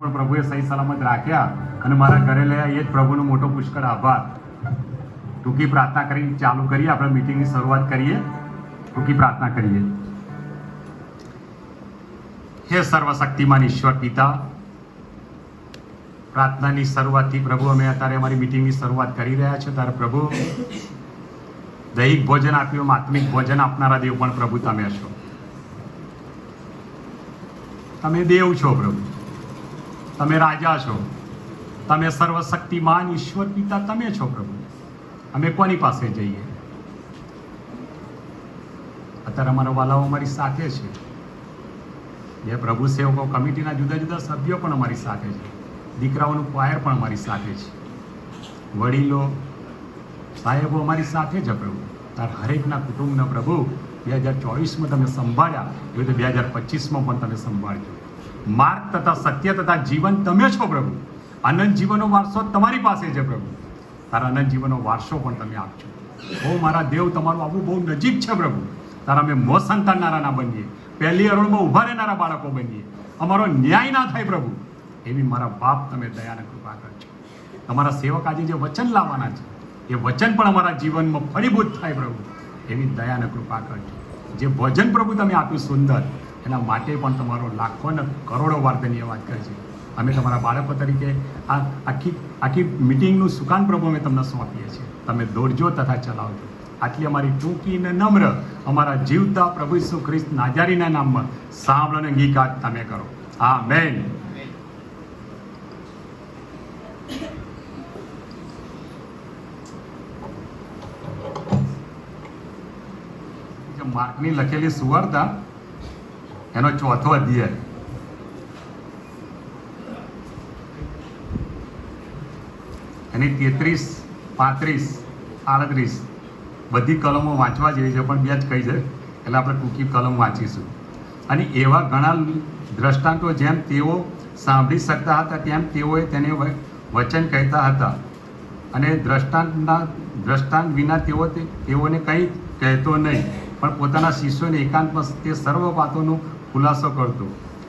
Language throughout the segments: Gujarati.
પણ પ્રભુએ સહી સલામત રાખ્યા અને મારા ઘરે લઈ આવ્યા. એ જ પ્રભુનો મોટો પુષ્કળ આભાર. ટૂંકી પ્રાર્થના કરી ચાલુ કરીએ. આપણે મીટિંગની શરૂઆત કરીએ. ટૂંકી પ્રાર્થના કરીએ. હે સર્વશક્તિમાન ઈશ્વર પિતા, પ્રાર્થનાની શરૂઆતથી પ્રભુ અમે અત્યારે અમારી મીટિંગની શરૂઆત કરી રહ્યા છીએ. ત્યારે પ્રભુ દૈહિક ભોજન આપ્યું, આત્મિક ભોજન આપનારા દેવ પણ પ્રભુ તમે છો. તમે દેવ છો પ્રભુ, તમે રાજા છો, તમે સર્વશક્તિમાન ઈશ્વર પિતા તમે છો પ્રભુ. અમે કોની પાસે જઈએ? અત્યારે અમારા વાલાઓ અમારી સાથે છે. જે પ્રભુ સેવકો કમિટીના જુદા જુદા સભ્યો પણ અમારી સાથે છે. દીકરાઓનું પાયર પણ અમારી સાથે છે. વડીલો સાહેબો અમારી સાથે છે પ્રભુ. તાર હરેકના કુટુંબના પ્રભુ 2024માં તમે સંભાળ્યા, એવી રીતે 2025માં પણ તમે સંભાળજો. માર્ગ તથા સત્ય તથા જીવન તમે છો પ્રભુ. અનંત જીવનનો વારસો તમારી પાસે છે પ્રભુ. તારા અનંત જીવનનો વારસો પણ તમે આપજો. ઓ મારા દેવ, તમારું આવવું બહુ નજીક છે પ્રભુ. તારા અમે મોં સંતાડનારા ના બનીએ, પહેલી હરોળમાં ઊભા રહેનારા બાળકો બનીએ, અમારો ન્યાય ના થાય પ્રભુ, એવી મારા બાપ તમે દયાને કૃપા કરજો. તમારા સેવક આજે જે વચન લાવવાના છે એ વચન પણ અમારા જીવનમાં ફળીભૂત થાય પ્રભુ, એવી દયાને કૃપા કરજો. જે ભજન પ્રભુ તમે આપ્યું સુંદર, એના માટે પણ તમારો લાખો ને કરોડો વાર ધન્યવાદ કરજો. અમે તમારા બાળકો તરીકે આ આખી મિટિંગનું સુકાન પ્રભુ અમે તમને સોંપીએ છીએ. તમે દોરજો તથા ચલાવજો. આટલી અમારી ટૂંકી ને નમ્ર અમારા જીવતા પ્રભુ ઈસુ ખ્રિસ્ત નાજારીના નામમાં સાંભળો અને અંગીકાર તમે કરો. આમેન. માર્કની લખેલી સુવાર્તા એનો 4થો અધ્યાય એની 33, 35, 38 બધી કલમો વાંચવા જેવી છે, પણ બે જ કહી છે એટલે આપણે ટૂંકી કલમ વાંચીશું. અને એવા ઘણા દ્રષ્ટાંતો જેમ તેઓ સાંભળી શકતા હતા તેમ તેઓએ તેને વચન કહેતા હતા. અને દ્રષ્ટાંત વિના તેઓને કંઈ કહેતો નહીં, પણ પોતાના શિષ્યોને એકાંતમાં તે સર્વ વાતોનો ખુલાસો કરતો.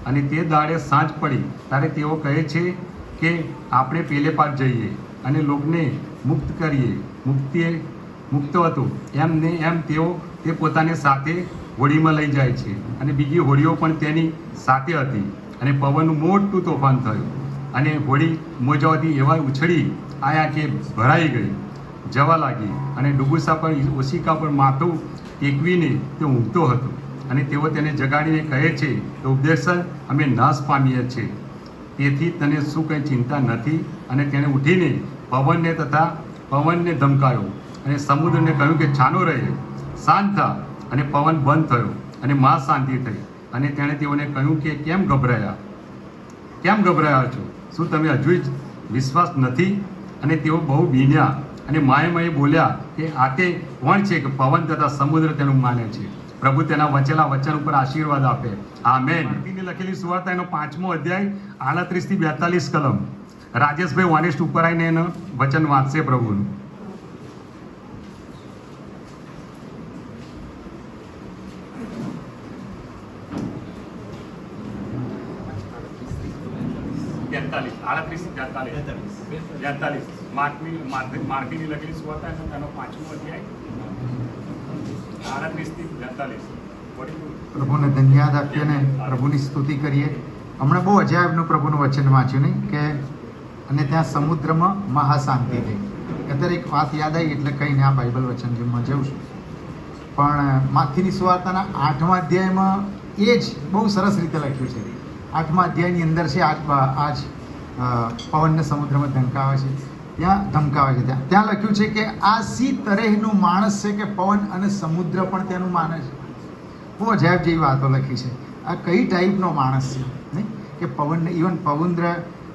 અને તે દાડે સાંજ પડી ત્યારે તેઓ કહે છે કે આપણે પેલે પાર જઈએ અને લોકને મુક્ત કરીએ. મુક્ત હતું એમ તેઓ તે પોતાની સાથે હોડીમાં લઈ જાય છે. અને બીજી હોડીઓ પણ તેની સાથે હતી. અને પવનનું મોટું તોફાન થયું અને હોડી મોજાઓથી એવા ઉછળી આયા કે ભરાઈ ગઈ, જવા લાગી. અને ડુબુસા પર ઓશિકા પર માથું ટેકવીને તે ઊંઘતો હતો. અને તેઓ તેને જગાડીને કહે છે કે ઉપદેશક, અમે નાશ પામીએ છીએ, તેથી તને શું કંઈ ચિંતા નથી? અને તેણે ઉઠીને પવનને ધમકાયો અને સમુદ્રને કહ્યું કે છાનો રહે, શાંત થા. અને પવન બંધ થયો અને મહા શાંતિ થઈ. અને તેણે તેઓને કહ્યું કે કેમ ગભરાયા છો? શું તમે હજુ વિશ્વાસ નથી? અને તેઓ બહુ બીન્યા અને માએ બોલ્યા કે આ તે કોણ છે કે પવન તથા સમુદ્ર તેનું માને છે? પ્રભુ તેના વચેલા વચન ઉપર આશીર્વાદ આપે. આમેન. માર્કની લખેલી સુવાર્તા એનો 5મો અધ્યાય 38 થી 42 કલમ. રાજેશભાઈ ઓનેસ્ટ ઉપર આવીને એનું વચન વાંચશે પ્રભુનું. માર્કની લખેલી સુવાર્તા એનો 5મો અધ્યાય 38 થી 42. પ્રભુને ધન્યવાદ આપીએ ને પ્રભુની સ્તુતિ કરીએ. હમણાં બહુ અજાયબનું પ્રભુનું વચન વાંચ્યું નહીં કે અને ત્યાં સમુદ્રમાં મહાશાંતિ થઈ. અત્યારે એક વાત યાદ આવી એટલે કહીને આ બાઇબલ વચન જેમાં જઉં છું. પણ માથીની સુવાર્તાના 8મા અધ્યાયમાં એ જ બહુ સરસ રીતે લખ્યું છે. 8મા અધ્યાયની અંદર છે આજ પવનને સમુદ્રમાં ધમકાવે છે. ત્યાં લખ્યું છે કે આ સી તરેહનું માણસ છે કે પવન અને સમુદ્ર પણ તેનું માને છે. બહુ અજાયબ જેવી વાતો લખી છે. આ કઈ ટાઈપનો માણસ છે નહીં કે પવનને ઇવન પવુંદ્ર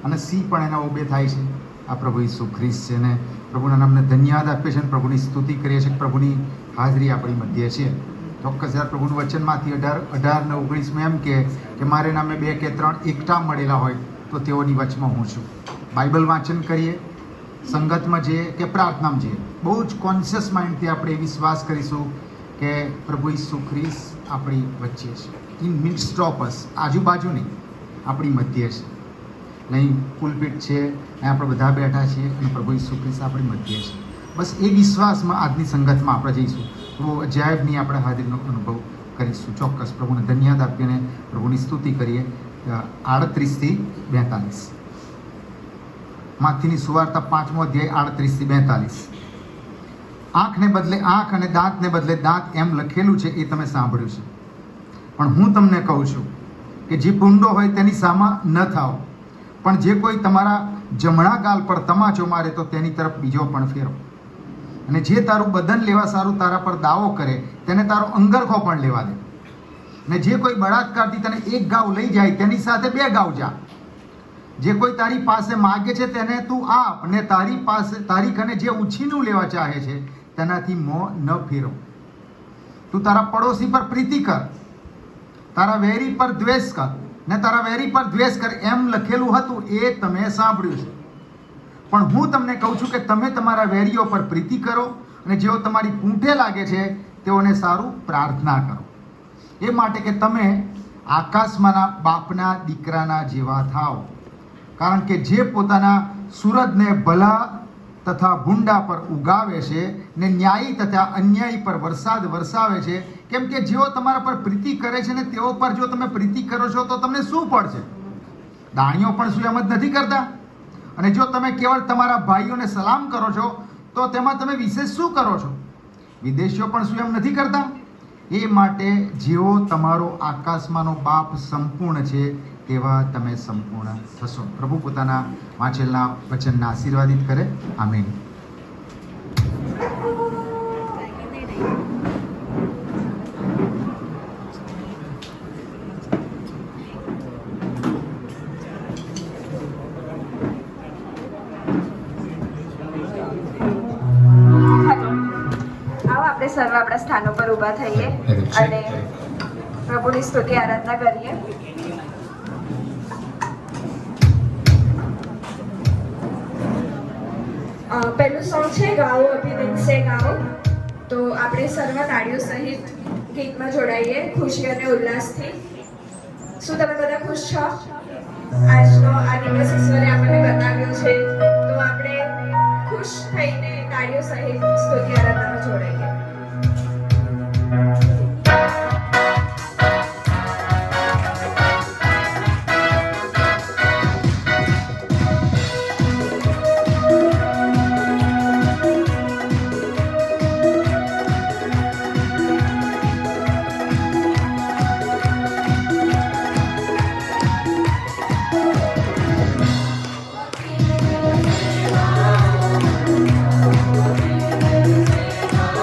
અને સી પણ એના ઉભે થાય છે. આ પ્રભુ ઈસુ ખ્રિસ્ત છે ને પ્રભુના નામને ધન્યવાદ આપીએ છીએ અને પ્રભુની સ્તુતિ કરીએ છીએ. પ્રભુની હાજરી આપણી મધ્યે છે. ચોક્કસ જ્યારે પ્રભુનું વચનમાંથી 18 ને 19 એમ કે મારે નામે 2 કે 3 એકઠા મળેલા હોય તો તેઓની વચમાં હું છું. બાઇબલ વાંચન કરીએ, સંગતમાં જઈએ કે પ્રાર્થનામાં જઈએ, બહુ જ કોન્શિયસ માઇન્ડથી આપણે વિશ્વાસ કરીશું કે પ્રભુ ઈસુ ખ્રિસ્ત આપણી વચ્ચે છે. ઇન મિડસ્ટ ઓફ અસ, આજુબાજુ નહીં, આપણી મધ્ય છે. અહીં પુલપીટ છે, અહીં આપણે બધા બેઠા છીએ અને પ્રભુ ઈસુ ખ્રિસ્ત આપણી મધ્ય છે. બસ એ વિશ્વાસમાં આજની સંગતમાં આપણે જઈશું. બહુ અજાયબની આપણે હાજરીનો અનુભવ કરીશું. ચોક્કસ પ્રભુને ધન્યવાદ આપીને પ્રભુની સ્તુતિ કરીએ. 38 થી 42 માથીની સુવાર્તા 5મો અધ્યાય 38 થી 42. આંખને બદલે આંખ અને દાંતને બદલે દાંત એમ લખેલું છે એ તમે સાંભળ્યું છે. પણ હું તમને કહું છું કે જે પૂંડો હોય તેની સામા ન થાઓ, પણ જે કોઈ તમારા જમણા ગાલ પર તમાચો મારે તો તેની તરફ બીજો પણ ફેરવો. અને જે તારું બદન લેવા સારું તારા પર દાવો કરે તેને તારો અંગરખો પણ લેવા દે. અને જે કોઈ બળાત્કારથી તને એક ગાવ લઈ જાય તેની સાથે 2 ગાવ જા. જે કોઈ તારી પાસે માગે છે તેને તું આપ, ને તારી કને જે ઉછીનું લેવા ચાહે છે તેનાથી મોં ન ફેરવ. તું તારા પડોશી પર પ્રીતિ કર, તારા વેરી પર દ્વેષ કર, ને તારા વેરી પર દ્વેષ કર એમ લખેલું હતું એ તમે સાંભળ્યું છે. પણ હું તમને કહું છું કે તમે તમારા વેરીઓ પર પ્રીતિ કરો અને જેઓ તમારી પૂંઠે લાગે છે તેઓને સારું પ્રાર્થના કરો. એ માટે કે તમે આકાશમાંના બાપના દીકરાના જેવા થાઓ. કારણ કે જે પોતાના સૂરજને ભલા તથા ભૂંડા પર ઉગાવે છે ને ન્યાયી તથા અન્યાયી પર વરસાદ વરસાવે છે, કેમ કે જેઓ તમારા પર પ્રીતિ કરે છે ને તેઓ પર જો તમે પ્રીતિ કરો છો તો તમને શું પડશે? દાણીઓ પણ શું એમ જ નથી કરતા? અને જો તમે કેવળ તમારા ભાઈઓને સલામ કરો છો તો તેમાં તમે વિશેષ શું કરો છો? વિદેશીઓ પણ શું એમ નથી કરતા? એ માટે જેવો તમારો આકાશમાંનો બાપ સંપૂર્ણ છે તેવા તમે સંપૂર્ણ થશો. પ્રભુ પોતાના વાંચેલના વચનને આશીર્વાદિત કરે. આમીન. સર્વ આપણા સ્થાનો પર ઊભા થઈએ અને પ્રભુની સ્તુતિ આરાધના કરીએ. પહેલું સોંગ છે ગાઓ અભિદિન સે ગાઓ. તો આપણે સર્વ તાળીઓ સહિત ગીતમાં જોડાઈએ ખુશી અને ઉલ્લાસથી. શું તમે બધા ખુશ છો? આજનો આ દિવસ ઈશ્વરે આપણને બતાવ્યો છે તો આપણે ખુશ થઈને તાળીઓ સહિત સ્તુતિ આરાધનામાં જોડાઈએ.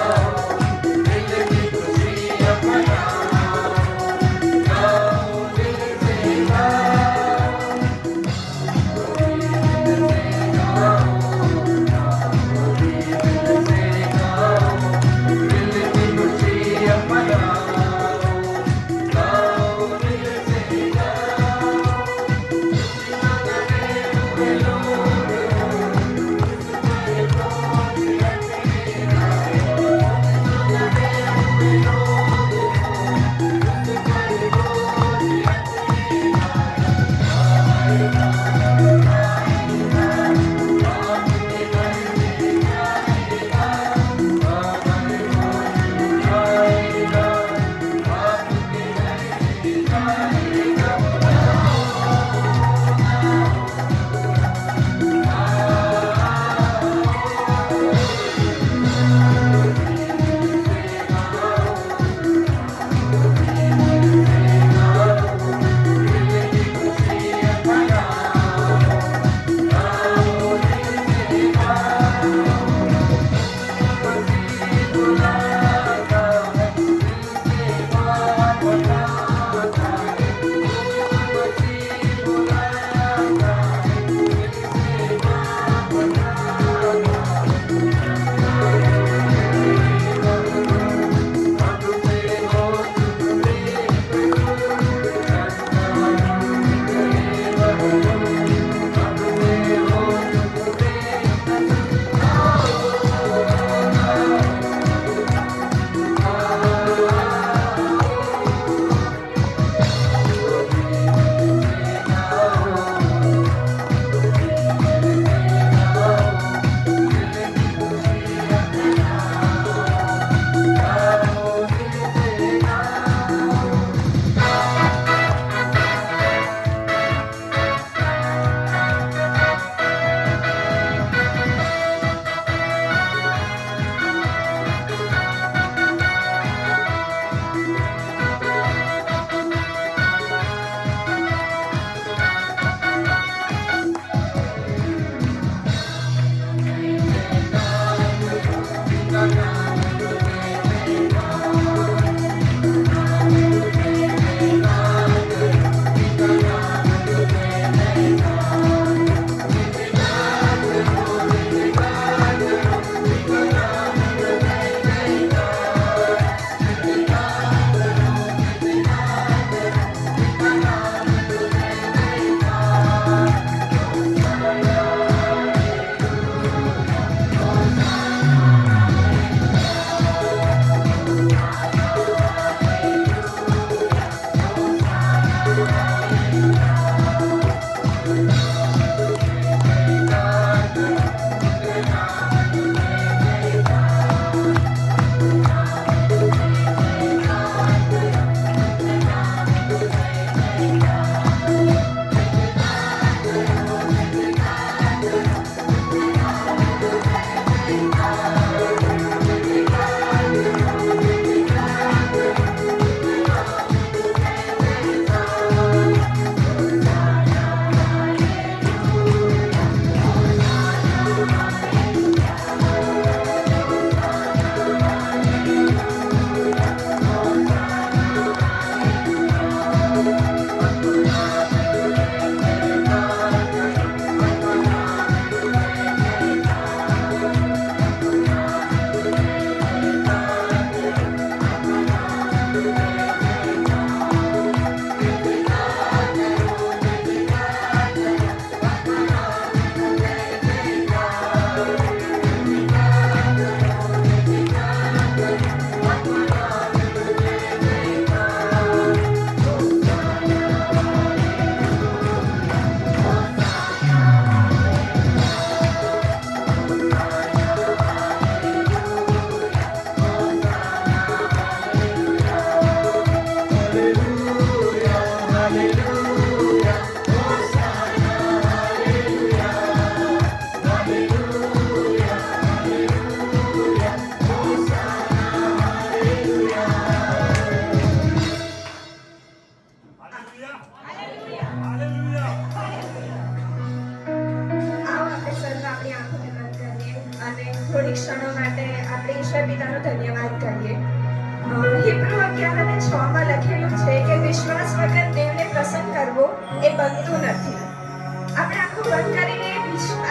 Oh ક્ષણો માટે આપણે ઈશ્વર પિતાનો ધન્યવાદ કરીએ. હિબ્રુ 11:6 લખેલું છે કે વિશ્વાસ વગર દેવને પ્રસન્ન કરવો એ બનતું નથી. આપણે આંખો બંધ કરીને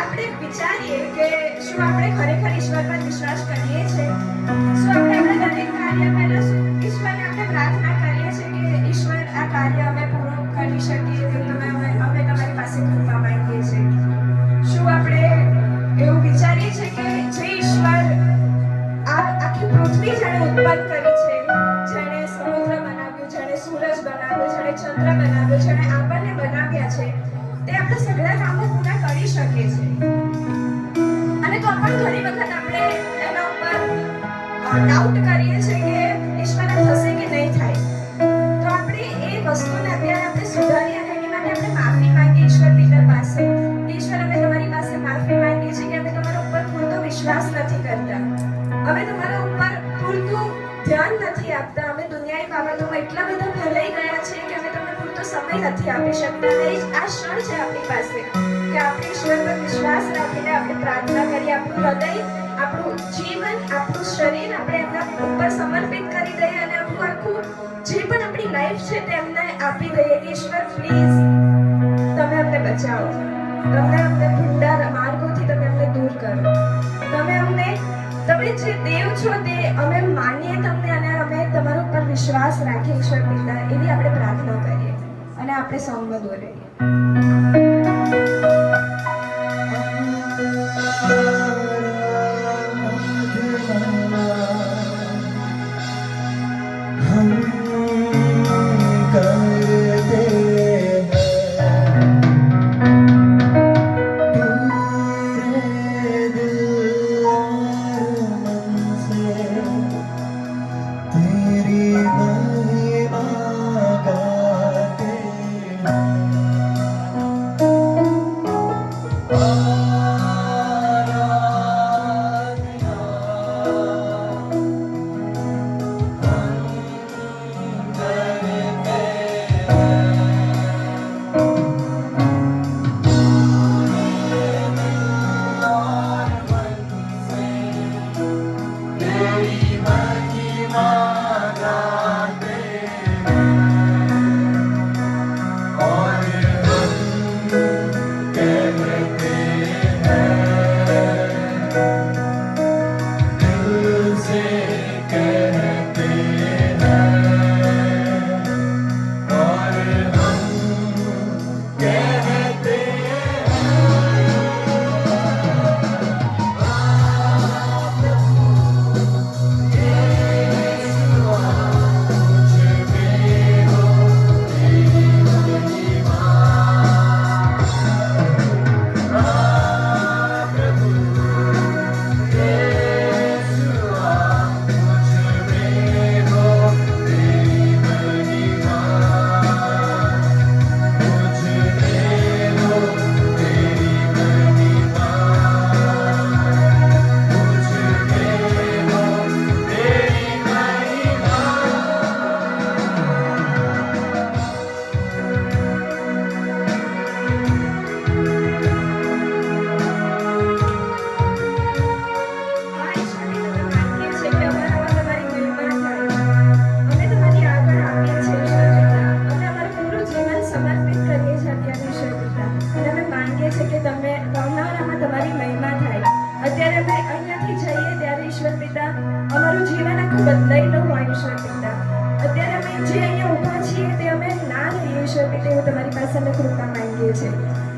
આપણે વિચારીએ કે શું આપણે ખરેખર ઈશ્વર પર વિશ્વાસ કરીએ છીએ? શું આપણે આપણા દરેક કાર્ય પહેલા ઈશ્વરને આપણે પ્રાર્થના કરીએ છીએ કે ઈશ્વર આ કાર્ય અમે પૂરું કરી શકીએ તો અમે તમારી પાસે કૃપા માંગીએ છીએ? શું આપણે એવું વિચારીએ છીએ કે જે ઈશ્વર આ આખી પૃથ્વી જેણે ઉત્પન્ન કરી છે, જેણે સમુદ્ર બનાવ્યું, જેણે સૂરજ બનાવ્યો, જેણે ચંદ્ર બનાવ્યો, જેણે આપણને બનાવ્યા છે, તે આપણે સગળા કામો પૂરા કરી શકે છે? અને તો પણ ઘણી વખત આપણે એના ઉપર ડાઉટ કરીએ છીએ કે ઈશ્વરને થશે કે નહીં થાય. તો આપણે એ વસ્તુને અત્યારે આપણે સુધારી અને એની માટે આપણે માફી માંગીએ ઈશ્વર પિતા પાસે. ઈશ્વર, અમે તમારી પાસે માફી માંગીએ છીએ કે અમે તમારા ઉપર પૂરતો વિશ્વાસ નથી કરતા, અમે તમારા ઉપર પૂરતું ધ્યાન નથી આપતા, અમે દુનિયાની બાબતોમાં એટલા બધા ભલાઈ ગયા છીએ કે અમે તમને પૂરતો સમય નથી આપી શકતા. અને આ ક્ષણ છે આપણી પાસે કે આપણે ઈશ્વર પર વિશ્વાસ રાખીને આપણે પ્રાર્થના કરીએ, આપણું હૃદય, આપણું જીવન, આપણું શરીર આપણે એમના ઉપર સમર્પિત કરી દઈએ અને આપણું આખું જે પણ આપણી લાઈફ છે તેમને આપી દઈએ કે ઈશ્વર પ્લીઝ તમે અમને બચાવો, તમે અમને ભૂંડા માર્ગોથી તમે અમને દૂર કરો, તમે જે દેવ છો તે અમે માનીએ તમને અને અમે તમારા ઉપર વિશ્વાસ રાખીએ ઈશ્વર પિતા. એવી આપણે પ્રાર્થના કરીએ અને આપણે સૌમાં દોરીએ.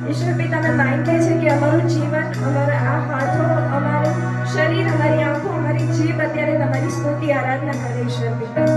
ઈશ્વર પિતા અમે માંગીએ છીએ કે અમારું જીવન, અમારા આ હાથો, અમારું શરીર, અમારી આંખો, અમારી જીભ અત્યારે તમારી સ્તુતિ આરાધના કરે ઈશ્વર પિતા.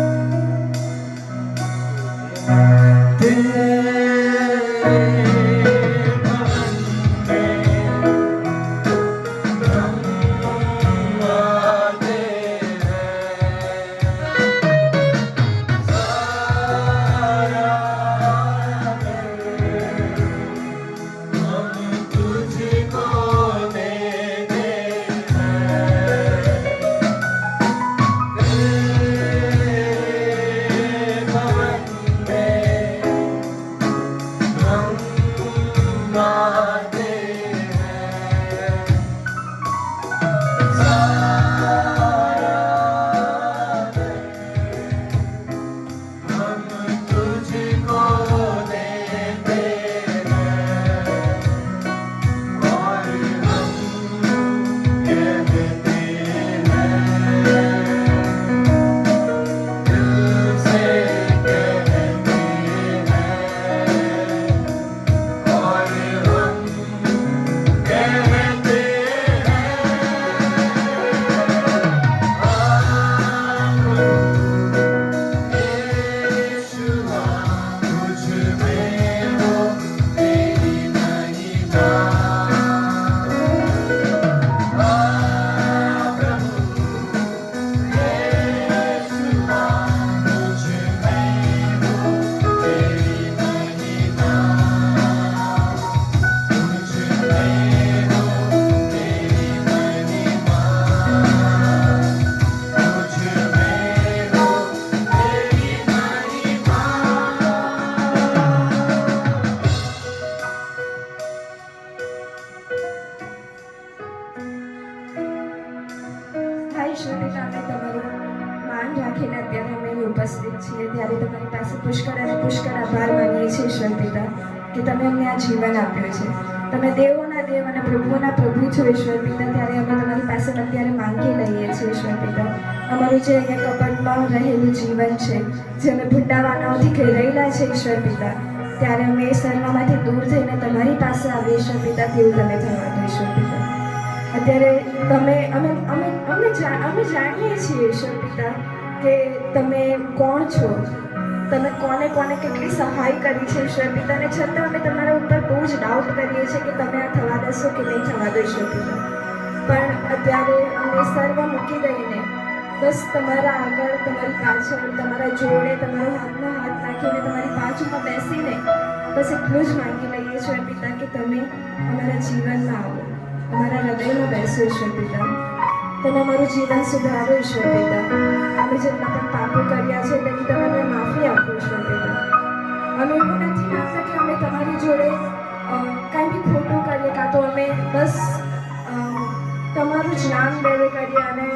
ઈશ્વર પિતા અમે તમારું માન રાખીને અત્યારે અમે અહીં ઉપસ્થિત છીએ ત્યારે તમારી પાસે પુષ્કળ અને પુષ્કળ આભાર માનીએ છીએ ઈશ્વર પિતા કે તમે અમને આ જીવન આપ્યું છે. તમે દેવોના દેવ અને પ્રભુઓના પ્રભુ છો ઈશ્વર પિતા. ત્યારે અમે તમારી પાસે અત્યારે માંગી લઈએ છીએ ઈશ્વર પિતા. અમારું જે અહીંયા કપટમાં રહેલું જીવન છે, જે અમે ભૂંડાવાનાઓથી ઘેરાયેલા છે ઈશ્વર પિતા, ત્યારે અમે એ સર્વમાંથી દૂર થઈને તમારી પાસે આવીએ ઈશ્વર પિતા. તેવું તમે થવા દો ઈશ્વર પિતા. અત્યારે તમે અમે જાણીએ છીએ ઈશ્વર પિતા કે તમે કોણ છો, તમે કોને કોને કેટલી સહાય કરી છે ઈશ્વર પિતા. અને છતાં અમે તમારા ઉપર બહુ જ ડાઉટ કરીએ છીએ કે તમે આ થવા દેશો કે નહીં થવા દો ઈશ્વર પિતા. પણ અત્યારે અમે સર્વ મૂકી દઈને બસ તમારા આગળ, તમારી પાછળ, તમારા જોડે, તમારો હાથમાં હાથ નાખીને તમારી બાજુમાં બેસીને બસ એટલું જ માંગી લઈએ ઈશ્વર પિતા કે તમે અમારા જીવનમાં આવો, અમારા હૃદયમાં બેસો ઈશ્વર પિતા. તમે અમારું જીવન સુધારો ઈશ્વર પિતા. અમે જેટલા પણ પાપો કર્યા છે તેની તમે અમને માફી આપો ઈશ્વર પિતા. અમે એવું નથી માગતા કે અમે તમારી જોડે કાંઈ બી ખોટું કરીએ, કાં તો અમે બસ તમારું જ નામ લેવે કરીએ અને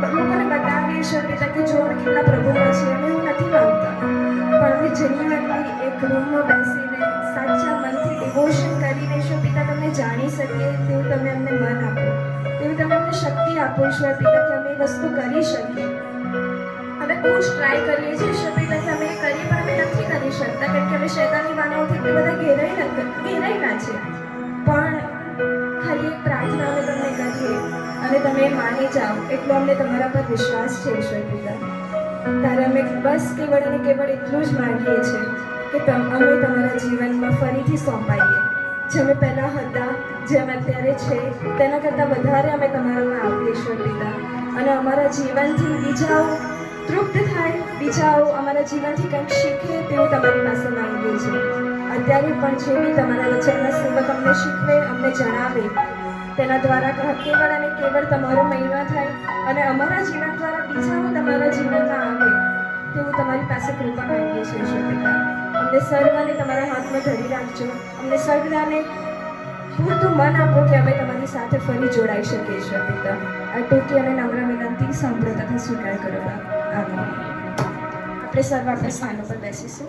લોકોને બતાવીએ ઈશ્વર પિતા કે જો અમે કેટલા પ્રભુમાં છીએ. અમે એવું નથી માગતા, પણ અમે જેન્યુઅનલી એક રૂમમાં બેસીને સાચા મનથી ડિવોશન કરીને ઈશ્વર પિતા તમને જાણી શકીએ તેવું તમે અમને મન આપો, તેવી તમે અમને શક્તિ આપો ઈશ્વર પિતા કે અમે એ વસ્તુ કરી શકીએ. અમે બહુ જ ટ્રાય કરીએ છીએ ઈશ્વર પિતા કે અમે એ કરીએ, પણ અમે નથી કરી શકતા કારણ કે અમે શૈતાની વાનાઓથી એટલા બધા ઘેરાયેલા છે. પણ ખાલી એક પ્રાર્થના અમે તમને કરીએ અને તમે માની જાઓ એટલો અમને તમારા પર વિશ્વાસ છે ઈશ્વર પિતા. ત્યારે અમે બસ કેવળ અને કેવળ એટલું જ માંગીએ છીએ કે અમે તમારા જીવનમાં ફરીથી સોંપાઈએ. જે અમે પહેલાં હતા, જે અમે અત્યારે છે તેના કરતાં વધારે અમે તમારામાં આવીએ ઈશ્વર પિતા. અને અમારા જીવનથી બીજાઓ તૃપ્ત થાય, બીજાઓ અમારા જીવનથી કંઈક શીખે તેવું તમારી પાસે માંગીએ છીએ. અત્યારે પણ જે બી તમારા વચનના સેવક અમને શીખવે, અમને જણાવે, તેના દ્વારા કેવળ અને કેવળ તમારો મહિમા થાય અને અમારા જીવન દ્વારા બીજાઓ તમારા જીવનમાં આવે તેવું તમારી પાસે કૃપા માંગીએ છીએ ઈશ્વર પિતા. અમને સર્વને તમારા હાથમાં ધરી રાખજો. અમને સર્વને પૂરતું મન આપો કે અમે તમારી સાથે ફરી જોડાઈ શકીએ ઈશ્વર પિતા. આ ટૂંકી અને નમ્ર વિનંતી સાંભળો તથા સ્વીકાર કરો. આભાર. આપણે સર્વ આપણા સ્થાનો પર બેસીશું.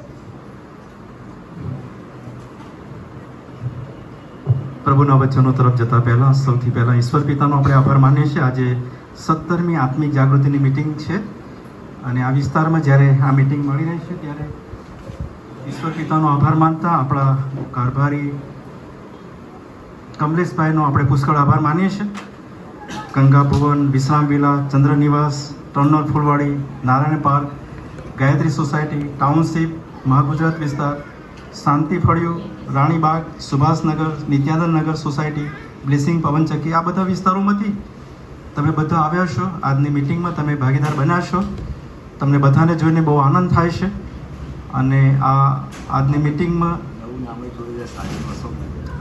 પ્રભુના વચનો તરફ જતા પહેલાં સૌથી પહેલાં ઈશ્વર પિતાનો આપણે આભાર માનીએ છીએ. આજે 17મી આત્મિક જાગૃતિની મિટિંગ છે અને આ વિસ્તારમાં જ્યારે આ મિટિંગ મળી રહી છે ત્યારે ઈશ્વર પિતાનો આભાર માનતા આપણા કારભારી કમલેશભાઈનો આપણે પુષ્કળ આભાર માનીએ છીએ. Ganga Bhuvan, Vishram villa, Chandranivas, Turner Phulwadi, Narayan park, Gayatri society, township, Mahagujarat વિસ્તાર, શાંતિ ફળિયું, રાણીબાગ, સુભાષનગર, નિત્યાનંદનગર સોસાયટી, બ્લેસિંગ, પવનચક્કી, આ બધા વિસ્તારોમાંથી તમે બધા આવ્યા છો. આજની મિટિંગમાં તમે ભાગીદાર બન્યા છો. તમને બધાને જોઈને બહુ આનંદ થાય છે. અને આજની મિટિંગમાં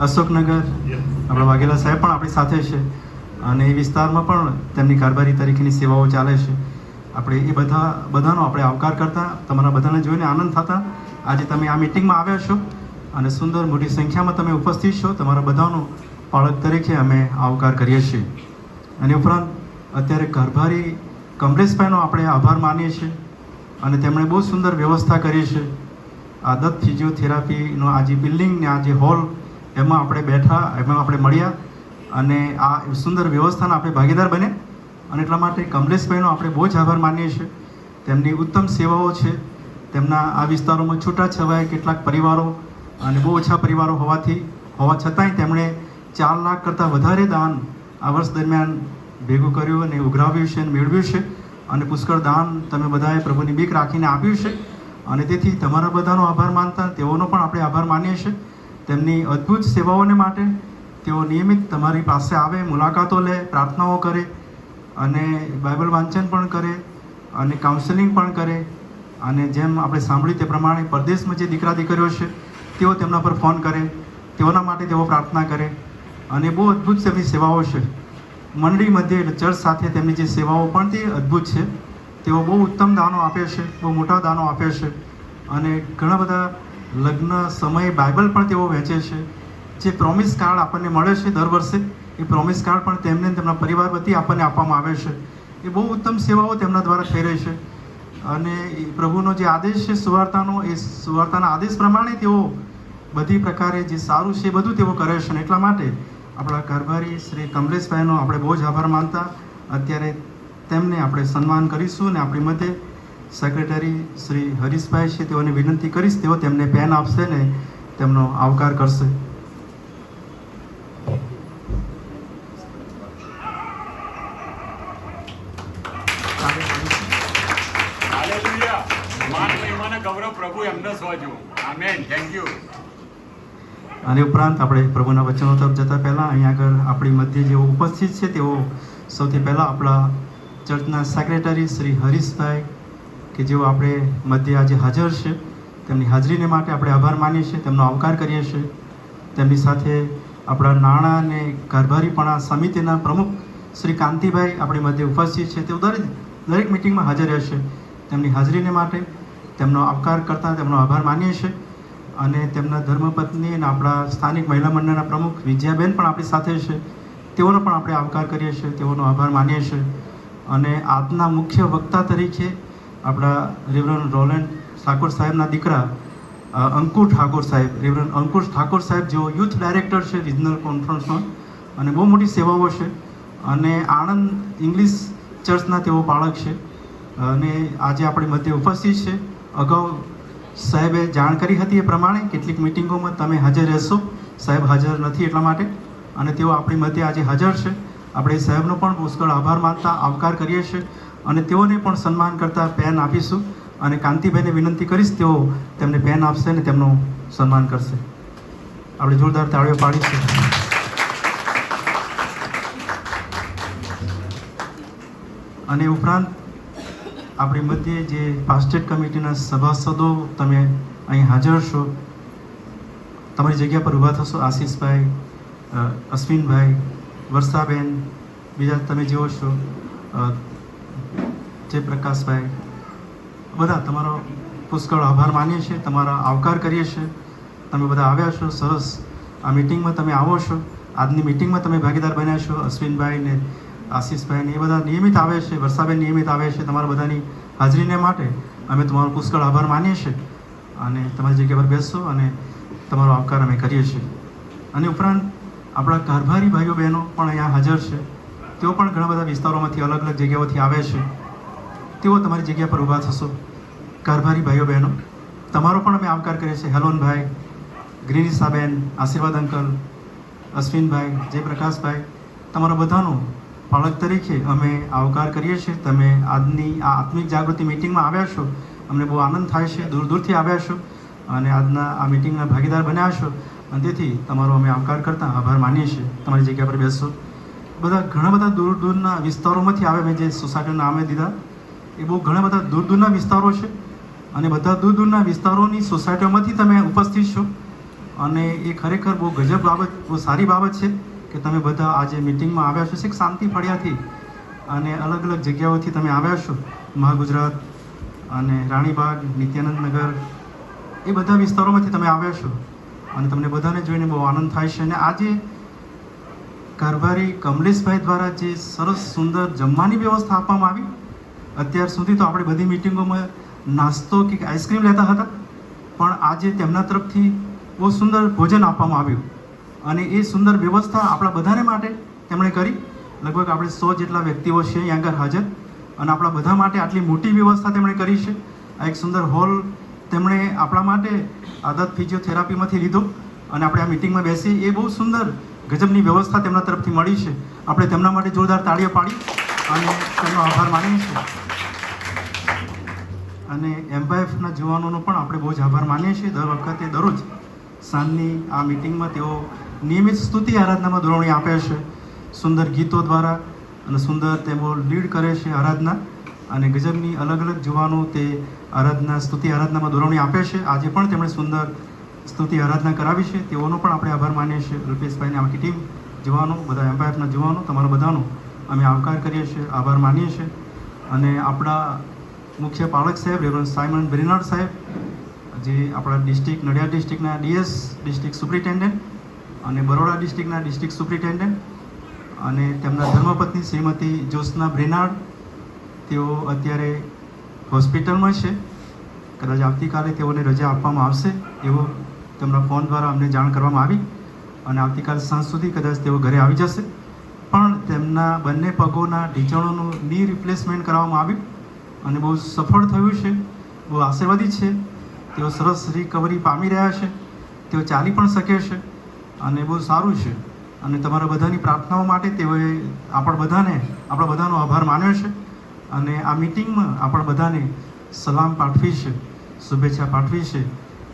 અશોકનગર આપણા વાઘેલા સાહેબ પણ આપણી સાથે છે અને એ વિસ્તારમાં પણ તેમની કારભારી તરીકેની સેવાઓ ચાલે છે. આપણે એ બધાનો આપણે આવકાર કરતા, તમારા બધાને જોઈને આનંદ થતા આજે તમે આ મિટિંગમાં આવ્યા છો અને સુંદર મોટી સંખ્યામાં તમે ઉપસ્થિત છો. તમારા બધાનો પાળક તરીકે અમે આવકાર કરીએ છીએ. અને ઉપરાંત અત્યારે કારભારી કમલેશભાઈનો આપણે આભાર માનીએ છીએ અને તેમણે બહુ સુંદર વ્યવસ્થા કરી છે. આ દત્ત ફિઝિયોથેરાપીનો આ જે બિલ્ડિંગ ને આ જે હોલ એમાં આપણે બેઠા, એમાં આપણે મળ્યા અને આ સુંદર વ્યવસ્થાના આપણે ભાગીદાર બને અને એટલા માટે કમલેશભાઈનો આપણે બહુ જ આભાર માનીએ છીએ. તેમની ઉત્તમ સેવાઓ છે. તેમના આ વિસ્તારોમાં છૂટાછવાયા કેટલાક પરિવારો અને બહુ ઓછા પરિવારો હોવા છતાંય તેમણે 4 લાખ કરતાં વધારે દાન આ વર્ષ દરમિયાન ભેગું કર્યું અને ઉઘરાવ્યું છે અને મેળવ્યું છે અને પુષ્કળ દાન તમે બધાએ પ્રભુની બીક રાખીને આપ્યું છે. અને તેથી તમારા બધાનો આભાર માનતા તેઓનો પણ આપણે આભાર માનીએ છીએ. તેમની અદ્ભુત સેવાઓને માટે તેઓ નિયમિત તમારી પાસે આવે, મુલાકાતો લે, પ્રાર્થનાઓ કરે અને બાઇબલ વાંચન પણ કરે અને કાઉન્સેલિંગ પણ કરે. અને જેમ આપણે સાંભળ્યું તે પ્રમાણે પરદેશમાં જે દીકરા દીકરીઓ છે તેઓ તેમના પર ફોન કરે, તેઓના માટે તેઓ પ્રાર્થના કરે અને બહુ અદ્ભુત તેમની સેવાઓ છે. મંડળી મધ્યે એટલે ચર્ચ સાથે તેમની જે સેવાઓ પણ તે અદ્ભુત છે. તેઓ બહુ ઉત્તમ દાનો આપે છે, બહુ મોટા દાનો આપે છે અને ઘણા બધા લગ્ન સમયે બાઇબલ પણ તેઓ વહેંચે છે. જે પ્રોમિસ કાર્ડ આપણને મળે છે દર વર્ષે, એ પ્રોમિસ કાર્ડ પણ તેમને તેમના પરિવાર વતી આપણને આપવામાં આવે છે. એ બહુ ઉત્તમ સેવાઓ તેમના દ્વારા થઈ રહી છે અને એ પ્રભુનો જે આદેશ છે સુવાર્તાનો, એ સુવાર્તાના આદેશ પ્રમાણે તેઓ બધી પ્રકારે જે સારું છે એ બધું તેઓ કરે છે. અને એટલા માટે આપણા કારભારી શ્રી કમલેશભાઈનો આપણે બહુ જ આભાર માનતા અત્યારે તેમને આપણે સન્માન કરીશું. અને આપણી મધ્યે સેક્રેટરી શ્રી હરીશભાઈ છે, તેઓને વિનંતી કરીશ તેઓ તેમને પેન આપશે ને તેમનો આવકાર કરશે. હાલેલુયા. માન મહિમા અને ગૌરવ પ્રભુ એમને સોંપ્યું. આમેન. Thank you. અને ઉપરાંત આપણે પ્રભુના વચનો તરફ જતાં પહેલાં અહીંયા આગળ આપણી મધ્ય જેઓ ઉપસ્થિત છે તેઓ સૌથી પહેલાં આપણા ચર્ચના સેક્રેટરી શ્રી હરીશભાઈ કે જેઓ આપણે મધ્ય આજે હાજર છે, તેમની હાજરીને માટે આપણે આભાર માનીએ છીએ, તેમનો આવકાર કરીએ છીએ. તેમની સાથે આપણા નાણાં અને કારભારીપણા સમિતિના પ્રમુખ શ્રી કાંતિભાઈ આપણી મધ્ય ઉપસ્થિત છે. તેઓ દરેક મિટિંગમાં હાજર રહેશે. તેમની હાજરીને માટે તેમનો આવકાર કરતાં તેમનો આભાર માનીએ છીએ. અને તેમના ધર્મપત્ની અને આપણા સ્થાનિક મહિલા મંડળના પ્રમુખ વિજયાબેન પણ આપણી સાથે છે, તેઓનો પણ આપણે આવકાર કરીએ છીએ, તેઓનો આભાર માનીએ છીએ. અને આજના મુખ્ય વક્તા તરીકે આપણા રેવરન્ડ રોલેન્ડ ઠાકોર સાહેબના દીકરા અંકુર ઠાકોર સાહેબ, રેવરન્ડ અંકુર ઠાકોર સાહેબ જેઓ યુથ ડાયરેક્ટર છે રિજનલ કોન્ફરન્સમાં અને બહુ મોટી સેવાઓ છે. અને આણંદ ઇંગ્લિશ ચર્ચના તેઓ બાળક છે અને આજે આપણી મધ્ય ઉપસ્થિત છે. અગાઉ સાહેબે જાણ કરી હતી એ પ્રમાણે કેટલીક મિટિંગોમાં તમે હાજર રહેશો, સાહેબ હાજર નથી એટલા માટે, અને તેઓ આપણી મધ્ય આજે હાજર છે. આપણે સાહેબનો પણ પુષ્કળ આભાર માનતા આવકાર કરીએ છીએ અને તેઓને પણ સન્માન કરતાં પેન આપીશું. અને કાંતિભાઈને વિનંતી કરીશ તેઓ તેમને પેન આપશે અને તેમનું સન્માન કરશે. આપણે જોરદાર તાળીઓ પાડીશું. અને ઉપરાંત આપણી મધ્યે જે પાસ્ટેટ કમિટીના સભાસદો તમે અહીં હાજર છો, તમારી જગ્યા પર ઊભા થશો. આશીષભાઈ, અશ્વિનભાઈ, વર્ષાબેન, બીજા તમે જેવો છો, જયપ્રકાશભાઈ, બધા તમારો પુષ્કળ આભાર માનીએ છીએ, તમારા આવકાર કરીએ છીએ. તમે બધા આવ્યા છો, સરસ આ મિટિંગમાં તમે આવો છો, આજની મિટિંગમાં તમે ભાગીદાર બન્યા છો. અશ્વિનભાઈ ને આશીષભાઈ ને એ બધા નિયમિત આવે છે, વર્ષાબેન નિયમિત આવે છે. તમારા બધાની હાજરીને માટે અમે તમારો પુષ્કળ આભાર માનીએ છીએ અને તમારી જગ્યા પર બેસશો અને તમારો આવકાર અમે કરીએ છીએ. અને ઉપરાંત આપણા કારભારી ભાઈઓ બહેનો પણ અહીંયા હાજર છે. તેઓ પણ ઘણા બધા વિસ્તારોમાંથી અલગ અલગ જગ્યાઓથી આવે છે. તેઓ તમારી જગ્યા પર ઊભા થશો. કારભારી ભાઈઓ બહેનો તમારો પણ અમે આવકાર કરીએ છીએ. હેલોનભાઈ, ગ્રીનિસાબેન, આશીર્વાદ અંકલ, અશ્વિનભાઈ, જયપ્રકાશભાઈ, તમારા બધાનો બાળક તરીકે અમે આવકાર કરીએ છીએ. તમે આજની આ આત્મિક જાગૃતિ મિટિંગમાં આવ્યા છો, અમને બહુ આનંદ થાય છે. દૂર દૂરથી આવ્યા છો અને આજના આ મિટિંગના ભાગીદાર બન્યા છો અને તેથી તમારો અમે આવકાર કરતાં આભાર માનીએ છીએ. તમારી જગ્યા પર બેસશો. બધા ઘણા બધા દૂર દૂરના વિસ્તારોમાંથી આવે. મેં જે સોસાયટીના નામે દીધા એ બહુ ઘણા બધા દૂર દૂરના વિસ્તારો છે અને બધા દૂર દૂરના વિસ્તારોની સોસાયટીઓમાંથી તમે ઉપસ્થિત છો અને એ ખરેખર બહુ ગજબ બાબત, બહુ સારી બાબત છે કે તમે બધા આજે મિટિંગમાં આવ્યા છો. એક શાંતિ ફળિયાથી અને અલગ અલગ જગ્યાઓથી તમે આવ્યા છો. મહાગુજરાત અને રાણીબાગ, નિત્યાનંદ નગર, એ બધા વિસ્તારોમાંથી તમે આવ્યા છો અને તમને બધાને જોઈને બહુ આનંદ થાય છે. અને આજે કારભારી કમલેશભાઈ દ્વારા જે સરસ સુંદર જમવાની વ્યવસ્થા આપવામાં આવી, અત્યાર સુધી તો આપણે બધી મિટિંગોમાં નાસ્તો કે આઈસ્ક્રીમ લેતા હતા, પણ આજે તેમના તરફથી બહુ સુંદર ભોજન આપવામાં આવ્યું અને એ સુંદર વ્યવસ્થા આપણા બધાને માટે તેમણે કરી. લગભગ આપણે 100 જેટલા વ્યક્તિઓ છે અહીં આગળ હાજર અને આપણા બધા માટે આટલી મોટી વ્યવસ્થા તેમણે કરી છે. આ એક સુંદર હોલ તેમણે આપણા માટે આદત ફિઝિયોથેરાપીમાંથી લીધો અને આપણે આ મિટિંગમાં બેસી, એ બહુ સુંદર ગજબની વ્યવસ્થા તેમના તરફથી મળી છે. આપણે તેમના માટે જોરદાર તાળીઓ પાડી અને તેમનો આભાર માનીએ છીએ. અને એમ્પાયફના જવાનોનો પણ આપણે બહુ જ આભાર માનીએ છીએ. દર વખતે દરરોજ સાંજની આ મિટિંગમાં તેઓ નિયમિત સ્તુતિ આરાધનામાં દોરવણી આપે છે, સુંદર ગીતો દ્વારા અને સુંદર તેઓ લીડ કરે છે આરાધના અને ગજબની અલગ અલગ જુવાનો તે આરાધના સ્તુતિ આરાધનામાં દોરવણી આપે છે. આજે પણ તેમણે સુંદર સ્તુતિ આરાધના કરાવી છે. તેઓનો પણ આપણે આભાર માનીએ છીએ. રૂપેશભાઈની આખી ટીમ, જવાનો, બધા એમ્પાયરના જવાનો, તમારા બધાનો અમે આવકાર કરીએ છીએ, આભાર માનીએ છીએ. અને આપણા મુખ્ય પાલક સાહેબ રેવરન્ડ સાયમન બ્રેનાર્ડ સાહેબ, જે આપણા ડિસ્ટ્રિક્ટ નડિયાદ ડિસ્ટ્રિક્ટના ડીએસ, ડિસ્ટ્રિક્ટ સુપ્રિન્ટેન્ડન્ટ અને બરોડા ડિસ્ટ્રિક્ટના ડિસ્ટ્રિક્ટ સુપ્રિન્ટેન્ડન્ટ અને તેમના ધર્મપત્ની શ્રીમતી જ્યોત્સના બ્રેનાર્ડ તેઓ અત્યારે હોસ્પિટલમાં છે. કદાચ આવતીકાલે તેઓને રજા આપવામાં આવશે એવું તેમના ફોન દ્વારા અમને જાણ કરવામાં આવી અને આવતીકાલ સાંજ સુધી કદાચ તેઓ ઘરે આવી જશે. પણ તેમના બંને પગોના ઢીંચણોનું ની રિપ્લેસમેન્ટ કરવામાં આવ્યું અને બહુ સફળ થયું છે, બહુ આશીર્વાદિત છે. તેઓ સરસ રિકવરી પામી રહ્યા છે, તેઓ ચાલી પણ શકે છે અને બહુ સારું છે. અને તમારા બધાની પ્રાર્થનાઓ માટે તેઓએ આપણા બધાનો આભાર માન્યો છે અને આ મિટિંગમાં આપણા બધાને સલામ પાઠવી છે, શુભેચ્છા પાઠવી છે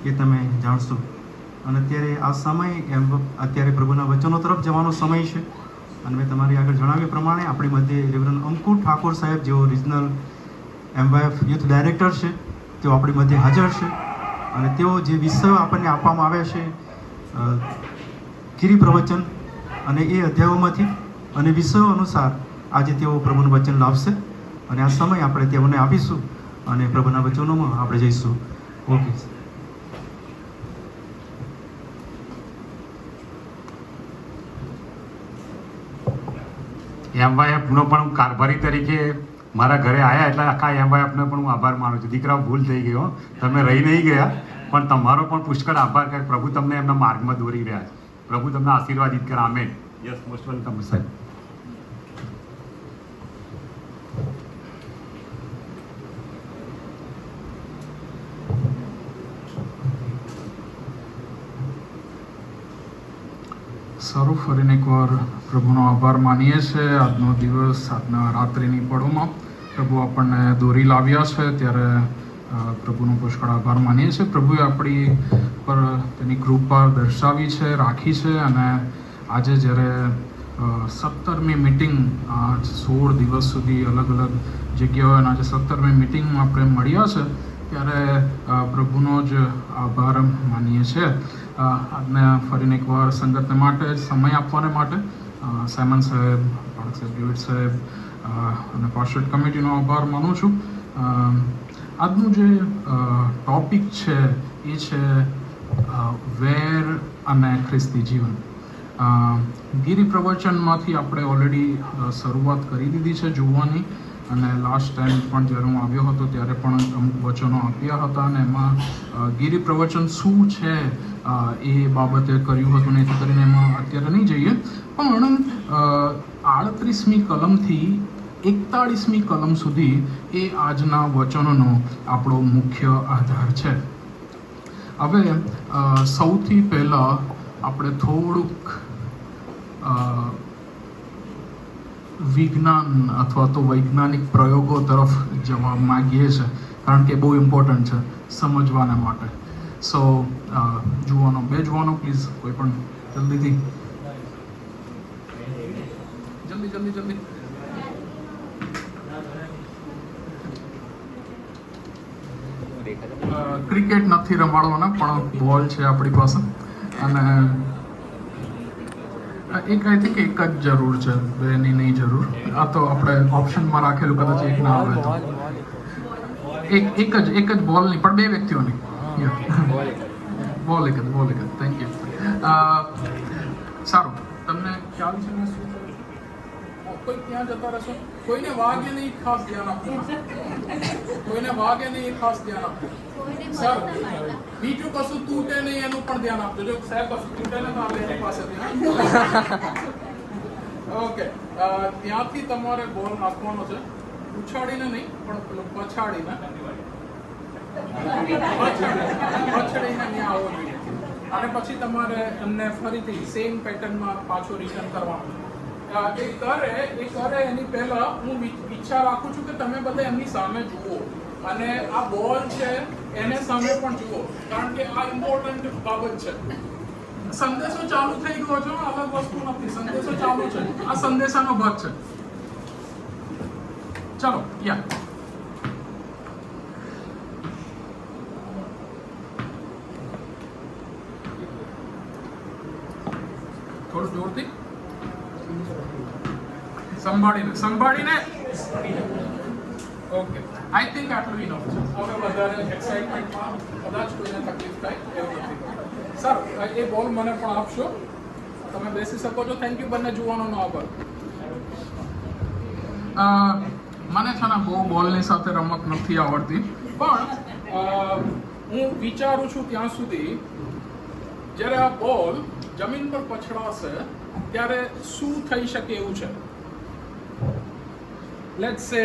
એ તમે જાણશો. અને અત્યારે આ સમય અત્યારે પ્રભુના વચનો તરફ જવાનો સમય છે અને મેં તમારી આગળ જણાવ્યા પ્રમાણે આપણી મધ્યે રેવરન્ડ અંકુર ઠાકોર સાહેબ જેઓ રિજનલ MYF યુથ ડાયરેક્ટર છે, તેઓ આપણી મધ્યે હાજર છે અને તેઓ જે વિષયો આપણને આપવામાં આવ્યા છે ગિરી પ્રવચન અને એ અધ્યાયોમાંથી અને વિષયો અનુસાર આજે તેઓ પ્રભુનું વચન લાવશે અને આ સમય આપણે તેઓને આપીશું અને પ્રભુના વચનોમાં આપણે જઈશું. ઓકે. MYFનો પણ હું કારભારી તરીકે મારા ઘરે આવ્યા એટલે આખા MYFનો પણ હું આભાર માનું છું. દીકરાઓ ભૂલ થઈ ગયો, તમે રહી નહીં ગયા, પણ તમારો પણ પુષ્કળ આભાર કે પ્રભુ તમને એમના માર્ગમાં દોરી રહ્યા છે. પ્રભુ તમને આશીર્વાદિત કરે. આમેન. યસ, મોસ્ટ વેલકમ સાહેબ. સારું, ફરીને એકવાર પ્રભુનો આભાર માનીએ છીએ. આજનો દિવસ, આજના રાત્રિની પળોમાં પ્રભુ આપણને દોરી લાવ્યા છે ત્યારે પ્રભુનો પુષ્કળ આભાર માનીએ છીએ. પ્રભુએ આપણી પર તેની કૃપા દર્શાવી છે, રાખી છે અને આજે જ્યારે 17મી મિટિંગ, 16 દિવસ સુધી અલગ અલગ જગ્યાઓએ અને આજે 17મી મિટિંગમાં આપણે મળ્યા છે ત્યારે પ્રભુનો જ આભાર માનીએ છીએ. આજને ફરીને એકવાર સંગતને માટે સમય આપવાને માટે સાયમન સાહેબ, બાળક સાહેબ, ડેવિડ સાહેબ અને પાસ્ટર કમિટીનો આભાર માનું છું. આજનું જે ટોપિક છે એ છે વેર અને ખ્રિસ્તી જીવન. ગિરી પ્રવચનમાંથી આપણે ઓલરેડી શરૂઆત કરી દીધી છે જોવાની અને લાસ્ટ ટાઈમ પણ જ્યારે હું આવ્યો હતો ત્યારે પણ અમુક વચનો આપ્યા હતા અને એમાં ગિરી પ્રવચન શું છે એ બાબતે કર્યું હતું ને એથી કરીને એમાં અત્યારે નહીં જઈએ. પણ 38મી કલમથી 41મી કલમ સુધી એ આજના વચનોનો આપણો મુખ્ય આધાર છે. હવે સૌથી પહેલાં આપણે થોડુંક વિજ્ઞાન અથવા તો વૈજ્ઞાનિક પ્રયોગો તરફ જવા માગીએ છીએ કારણ કે બહુ ઇમ્પોર્ટન્ટ છે સમજવાના માટે. સો જુવાનો પ્લીઝ, કોઈ પણ જલ્દી ક્રિકેટ નથી રમાડવાના પણ બોલ છે આપણી પાસે અને એક આઈ થિંક એક જ જરૂર છે, બેની નહીં જરૂર. આ તો આપણે ઓપ્શનમાં રાખેલું, કદાચ એક ના આવે તો એક જ બોલ નહીં પણ બે વ્યક્તિઓની બોલ એક જ. Thank you. સારું, તમને ખ્યાલ છે ને શું કોઈ ત્યાં જતા રહેશો? કોઈને વાગે નહીં, ખાસ ધ્યાન આપજો. કોઈને વાગે નહીં, ખાસ ધ્યાન આપજો. સર, બીજું કશું તૂટે નહીં એનું પણ ધ્યાન આપજો. જો સાહેબ કશું તૂટે ને તો આપણે એની પાસેથી. ઓકે, ત્યાંથી તમારે બોલ નાખવાનો છે, ઉછાળીને નહીં પણ પેલું પછાડીને ત્યાં આવવો જોઈએ અને પછી તમારે એમને ફરીથી સેમ પેટર્નમાં પાછું રિટર્ન કરવાનું. એ કરે એની પહેલા હું ઈચ્છા રાખું છું કે તમે બધા એમની સામે જુઓ અને આ બોલ છે એને સામે પણ જુઓ કારણ કે આ ઇમ્પોર્ટન્ટ બાબત છે. સંદેશો ચાલુ થઈ ગયો છે, અલગ વસ્તુ નથી. સંદેશો ચાલુ છે, આ સંદેશાનો ભાગ છે. ચાલો યા થોડું જોરથી સંભાળીને. ઓકે, આઈ થિંક આટલું ઇનફ છે. હવે વધારે એક્સાઇટમેન્ટમાં કદાચ કોઈને તકલીફ થાય એવું નથી. સર, એ બોલ મને પણ આપશો, તમે બેસી શકો છો. થેન્ક યુ બંને જુવાનોનો આભાર. મને છે ને બહુ બોલની સાથે રમત નથી આવડતી, પણ હું વિચારું છું ત્યાં સુધી જ્યારે આ બોલ જમીન પર પછડાશે ત્યારે શું થઈ શકે એવું છે. લેટ્સ સે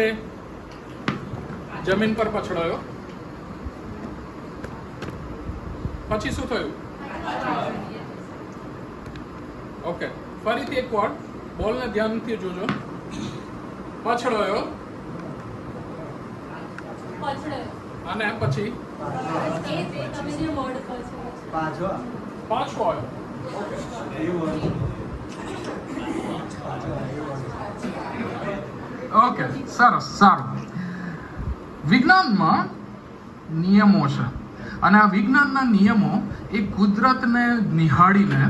જમીન પર પછડાયો, પછી શું થયું? ઓકે, ફરીથી એક વાર બોલને ધ્યાનથી જોજો. પછડાયો અને પછી પાછો આવ્યો. ઓકે, સરસ, સારું. વિજ્ઞાનમાં નિયમો છે અને આ વિજ્ઞાનના નિયમો એ કુદરતને નિહાળીને,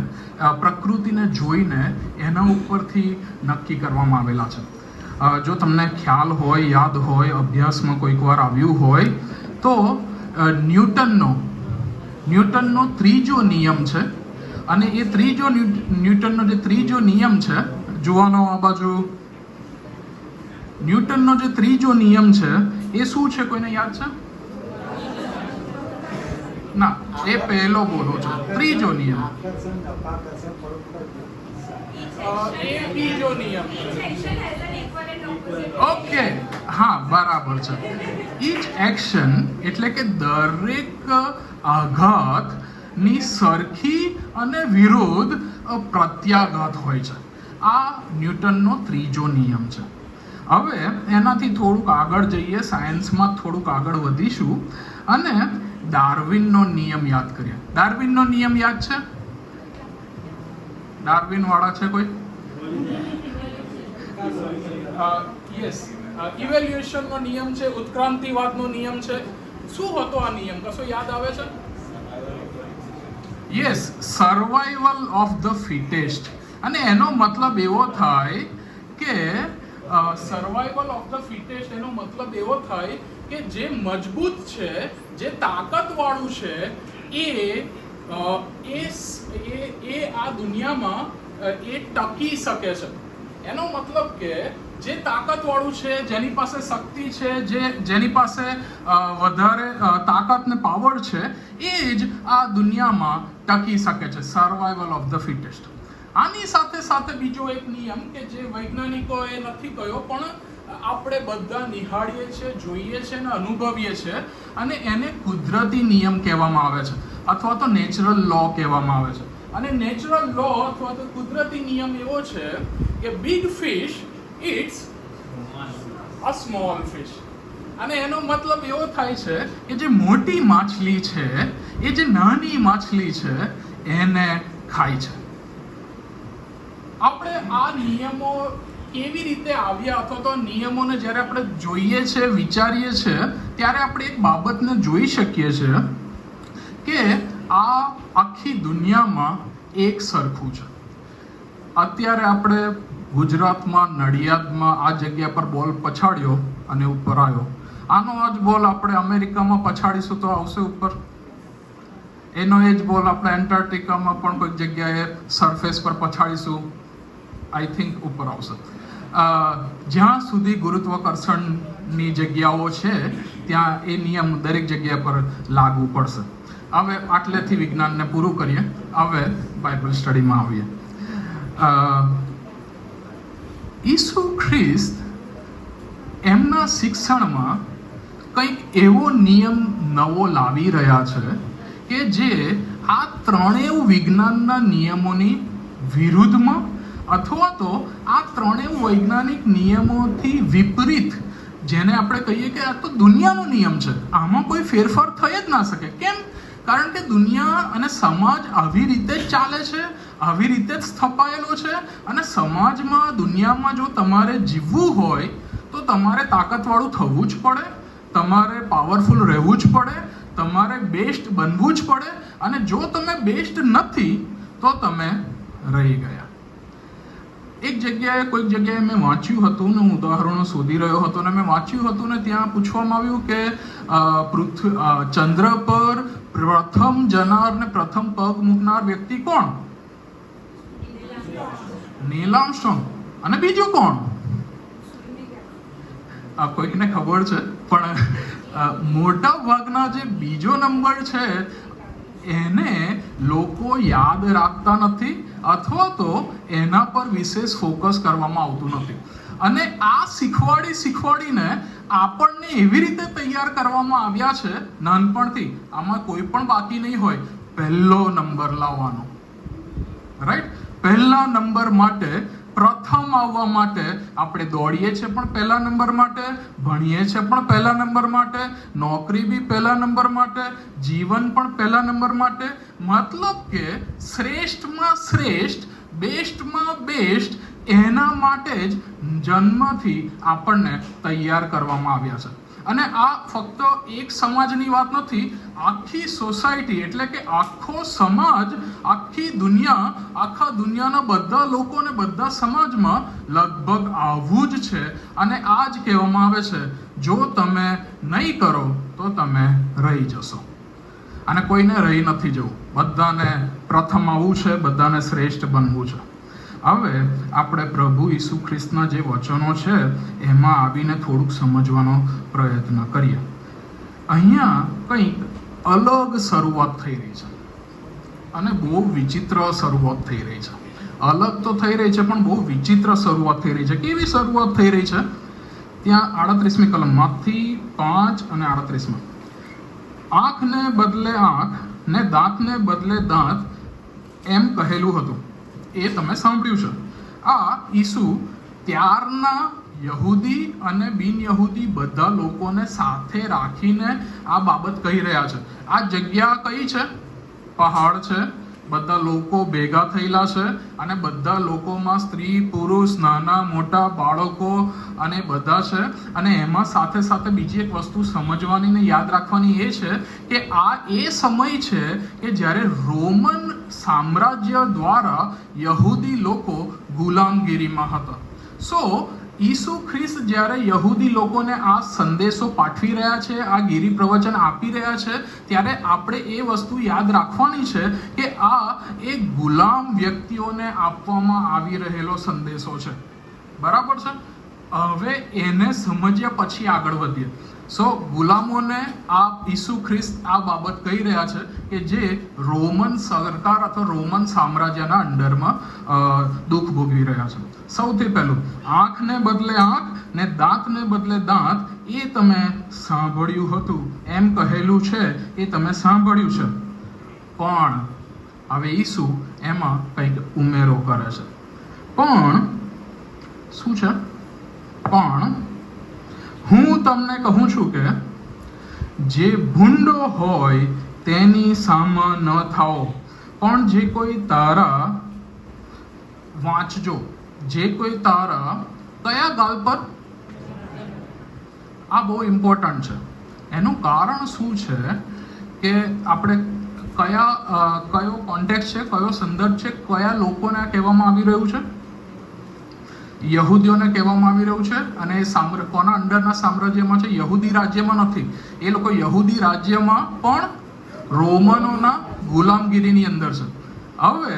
પ્રકૃતિને જોઈને એના ઉપરથી નક્કી કરવામાં આવેલા છે. જો તમને ખ્યાલ હોય, યાદ હોય, અભ્યાસમાં કોઈક વાર આવ્યું હોય તો ન્યૂટનનો ત્રીજો નિયમ છે. અને એ ન્યૂટનનો જે ત્રીજો નિયમ છે, જોવાનો આ બાજુ, ન્યૂટનનો જે ત્રીજો નિયમ છે એ શું છે? કોઈને યાદ છે? ના, એ પહેલો બોલો છો. ત્રીજો નિયમ એ બીજો નિયમ. ઓકે, હા, બરાબર છે. ઈચ એક્શન એટલે કે દરેક આઘાતની સરખી અને વિરુદ્ધ પ્રત્યાઘાત હોય છે. આ ન્યૂટનનો ત્રીજો નિયમ છે. હવે એનાથી થોડુંક આગળ જઈએ, સાયન્સમાં થોડુંક આગળ વધીશું અને ડાર્વિનનો નિયમ યાદ કરીએ. ડાર્વિનનો નિયમ યાદ છે? ડાર્વિન વાળા છે કોઈ? યસ, ઇવેલ્યુએશનનો નિયમ છે, ઉત્ક્રાંતિવાદનો નિયમ છે. શું હતો આ નિયમ? કશો યાદ આવે છે? Yes, survival of the fittest. અને એનો મતલબ એવો થાય કે સર્વાઈવલ ઓફ ધ ફિટેસ્ટ એનો મતલબ એવો થાય કે જે મજબૂત છે, જે તાકાતવાળું છે, એ આ દુનિયામાં એ ટકી શકે છે. એનો મતલબ કે જે તાકાતવાળું છે, જેની પાસે શક્તિ છે, જેની પાસે વધારે તાકાત ને પાવર છે, એ જ આ દુનિયામાં ટકી શકે છે. Survival of the fittest. આની સાથે સાથે બીજો એક નિયમ કે જે વૈજ્ઞાનિકોએ નથી કહ્યો પણ આપણે બધા નિહાળીએ છીએ, જોઈએ છીએ અને અનુભવીએ છીએ, અને એને કુદરતી નિયમ કહેવામાં આવે છે અથવા તો નેચરલ લો કહેવામાં આવે છે. અને નેચરલ લો અથવા તો કુદરતી નિયમ એવો છે કે big fish eats a small fish. અને એનો મતલબ એવો થાય છે કે જે મોટી માછલી છે એ જે નાની માછલી છે એને ખાય છે. આપણે આ નિયમો કેવી રીતે આવ્યા અથવા તો નિયમોને જ્યારે આપણે જોઈએ છે, વિચારીએ છીએ, ત્યારે આપણે એક બાબતને જોઈ શકીએ છીએ કે આ આખી દુનિયામાં એક સરખું છે. અત્યારે આપણે ગુજરાતમાં નડિયાદમાં આ જગ્યા પર બોલ પછાડ્યો અને ઉપર આવ્યો. આનો જ બોલ આપણે અમેરિકામાં પછાડીશું તો આવશે ઉપર. એનો એ જ બોલ આપણે એન્ટાર્કટિકામાં પણ કોઈક જગ્યાએ સરફેસ પર પછાડીશું, આઈ થિંક ઉપર આવશે. જ્યાં સુધી ગુરુત્વાકર્ષણની જગ્યાઓ છે ત્યાં એ નિયમ દરેક જગ્યા પર લાગુ પડશે. હવે આટલેથી વિજ્ઞાનને પૂરું કરીએ. હવે બાઇબલ સ્ટડીમાં આવીએ. ઈસુ ખ્રિસ્ત એમના શિક્ષણમાં કંઈક એવો નિયમ નવો લાવી રહ્યા છે કે જે આ ત્રણેય વિજ્ઞાનના નિયમોની વિરુદ્ધમાં અથવા તો આ ત્રણેય વૈજ્ઞાનિક નિયમોથી વિપરીત, જેને આપણે કહીએ કે આ તો દુનિયાનો નિયમ છે, આમાં કોઈ ફેરફાર થઈ જ ના શકે. કેમ? કારણ કે દુનિયા અને સમાજ આવી રીતે જ ચાલે છે, આવી રીતે જ સ્થપાયેલો છે. અને સમાજમાં, દુનિયામાં જો તમારે જીવવું હોય તો તમારે તાકાતવાળું થવું જ પડે, તમારે પાવરફુલ રહેવું જ પડે, તમારે બેસ્ટ બનવું જ પડે. અને જો તમે બેસ્ટ નથી તો તમે રહી ગયા. એક જગ્યાએ, કોઈક જગ્યાએ મેં વાંચ્યું હતું ને, હું ઉદાહરણો શોધી રહ્યો હતો ને મેં વાંચ્યું હતું ને ત્યાં પૂછવામાં આવ્યું કે ચંદ્ર પર પ્રથમ જનાર ને પ્રથમ પગ મૂકનાર વ્યક્તિ કોણ? નીલ આર્મસ્ટ્રોંગ. અને બીજું કોણ? કોઈકને ખબર છે, પણ મોટા ભાગના જે બીજો નંબર છે એને લોકો યાદ રાખતા નથી અથવા તો એના પર વિશેષ ફોકસ કરવામાં આવતું નથી. અને આ શીખવાડીને આપણને એવી રીતે તૈયાર કરવામાં આવ્યા છે નાનપણથી, આમાં કોઈ પણ બાકી નહીં હોય, પહેલો નંબર લાવવાનો, રાઈટ. પહેલા નંબર માટે, પ્રથમ આવવા માટે આપણે દોડીએ છીએ પણ પહેલા નંબર માટે, ભણીએ છીએ પણ પહેલા નંબર માટે, નોકરી બી પહેલા નંબર માટે, જીવન પણ પહેલા નંબર માટે. મતલબ કે શ્રેષ્ઠમાં શ્રેષ્ઠ, બેસ્ટમાં બેસ્ટ એના માટે જ જન્મથી આપણને તૈયાર કરવામાં આવ્યા છે. અને આ ફક્ત એક સમાજની વાત નથી, આખી સોસાયટી, એટલે કે આખો સમાજ, આખી દુનિયા, આખા દુનિયાના બધા લોકોને, બધા સમાજમાં લગભગ આવું જ છે. અને આ જ કહેવામાં આવે છે, જો તમે નહીં કરો તો તમે રહી જશો. અને કોઈને રહી નથી જવું, બધાને પ્રથમ આવવું છે, બધાને શ્રેષ્ઠ બનવું છે. હવે આપણે પ્રભુ ઈસુ ખ્રિસ્તના જે વચનો છે એમાં આવીને થોડુંક સમજવાનો પ્રયત્ન કરીએ. અહીંયા કંઈક અલગ શરૂઆત થઈ રહી છે અને બહુ વિચિત્ર શરૂઆત થઈ રહી છે. અલગ તો થઈ રહી છે પણ બહુ વિચિત્ર શરૂઆત થઈ રહી છે. કેવી શરૂઆત થઈ રહી છે? ત્યાં 38મી કલમ, Matthew 5 અને 38માં, આંખને બદલે આંખ ને દાંતને બદલે દાંત એમ કહેલું હતું, એ તમે સાંભળ્યું છે. આ ઈસુ ત્યારના યહૂદી અને બિન યહૂદી બધા લોકોને સાથે રાખીને આ બાબત કહી રહ્યા છે. આ જગ્યા કઈ છે? પહાડ છે, બધા લોકો ભેગા થયેલા છે અને બધા લોકોમાં સ્ત્રી, પુરુષ, નાના મોટા, બાળકો અને બધા છે. અને એમાં સાથે સાથે બીજી એક વસ્તુ સમજવાની ને યાદ રાખવાની એ છે કે આ એ સમય છે કે જ્યારે રોમન સામ્રાજ્ય દ્વારા યહૂદી લોકો ગુલામગીરીમાં હતા. સો ઈસુ ખ્રિસ્ત જ્યારે યહૂદી લોકોને આ સંદેશો પાઠવી રહ્યા છે, આ ગીરી પ્રવચન આપી રહ્યા છે, ત્યારે આપણે એ વસ્તુ યાદ રાખવાની છે કે આ એક ગુલામ વ્યક્તિઓને આપવામાં આવી રહેલો સંદેશો છે. બરાબર છે? હવે એને સમજ્યા પછી આગળ વધીએ. સો ગુલામોને આ ઈસુ ખ્રિસ્ત આ બાબત કહી રહ્યા છે કે જે રોમન સરકાર અથવા રોમન સામ્રાજ્યના અંડરમાં દુઃખ ભોગવી રહ્યા છે. સૌથી પહેલું, આંખને બદલે આંખ ને દાંતને બદલે દાંત, એ તમે સાંભળ્યું હતું, એમ કહેલું છે, એ તમે સાંભળ્યું છે. પણ હવે ઈસુ એમાં કંઈક ઉમેરો કરે છે. પણ શું છે? પણ હું તમને કહું છું કે જે ભૂંડો હોય તેની સામે ન થાઓ, પણ જે કોઈ તારા, વાંચજો, જે કોઈ તારા કયા ગાલ પર, આ બહુ ઇમ્પોર્ટન્ટ છે. એનું કારણ શું છે કે આપણે કયો કોન્ટેક્ટ છે, કયો સંદર્ભ છે, કયા લોકોને કહેવામાં આવી રહ્યું છે? યહૂદીઓને કહેવામાં આવી રહ્યું છે. અને કોના અંડરના સામ્રાજ્યમાં છે? યહૂદી રાજ્યમાં નથી. એ લોકો યહૂદી રાજ્યમાં પણ રોમનોના ગુલામગીરીની અંદર છે. હવે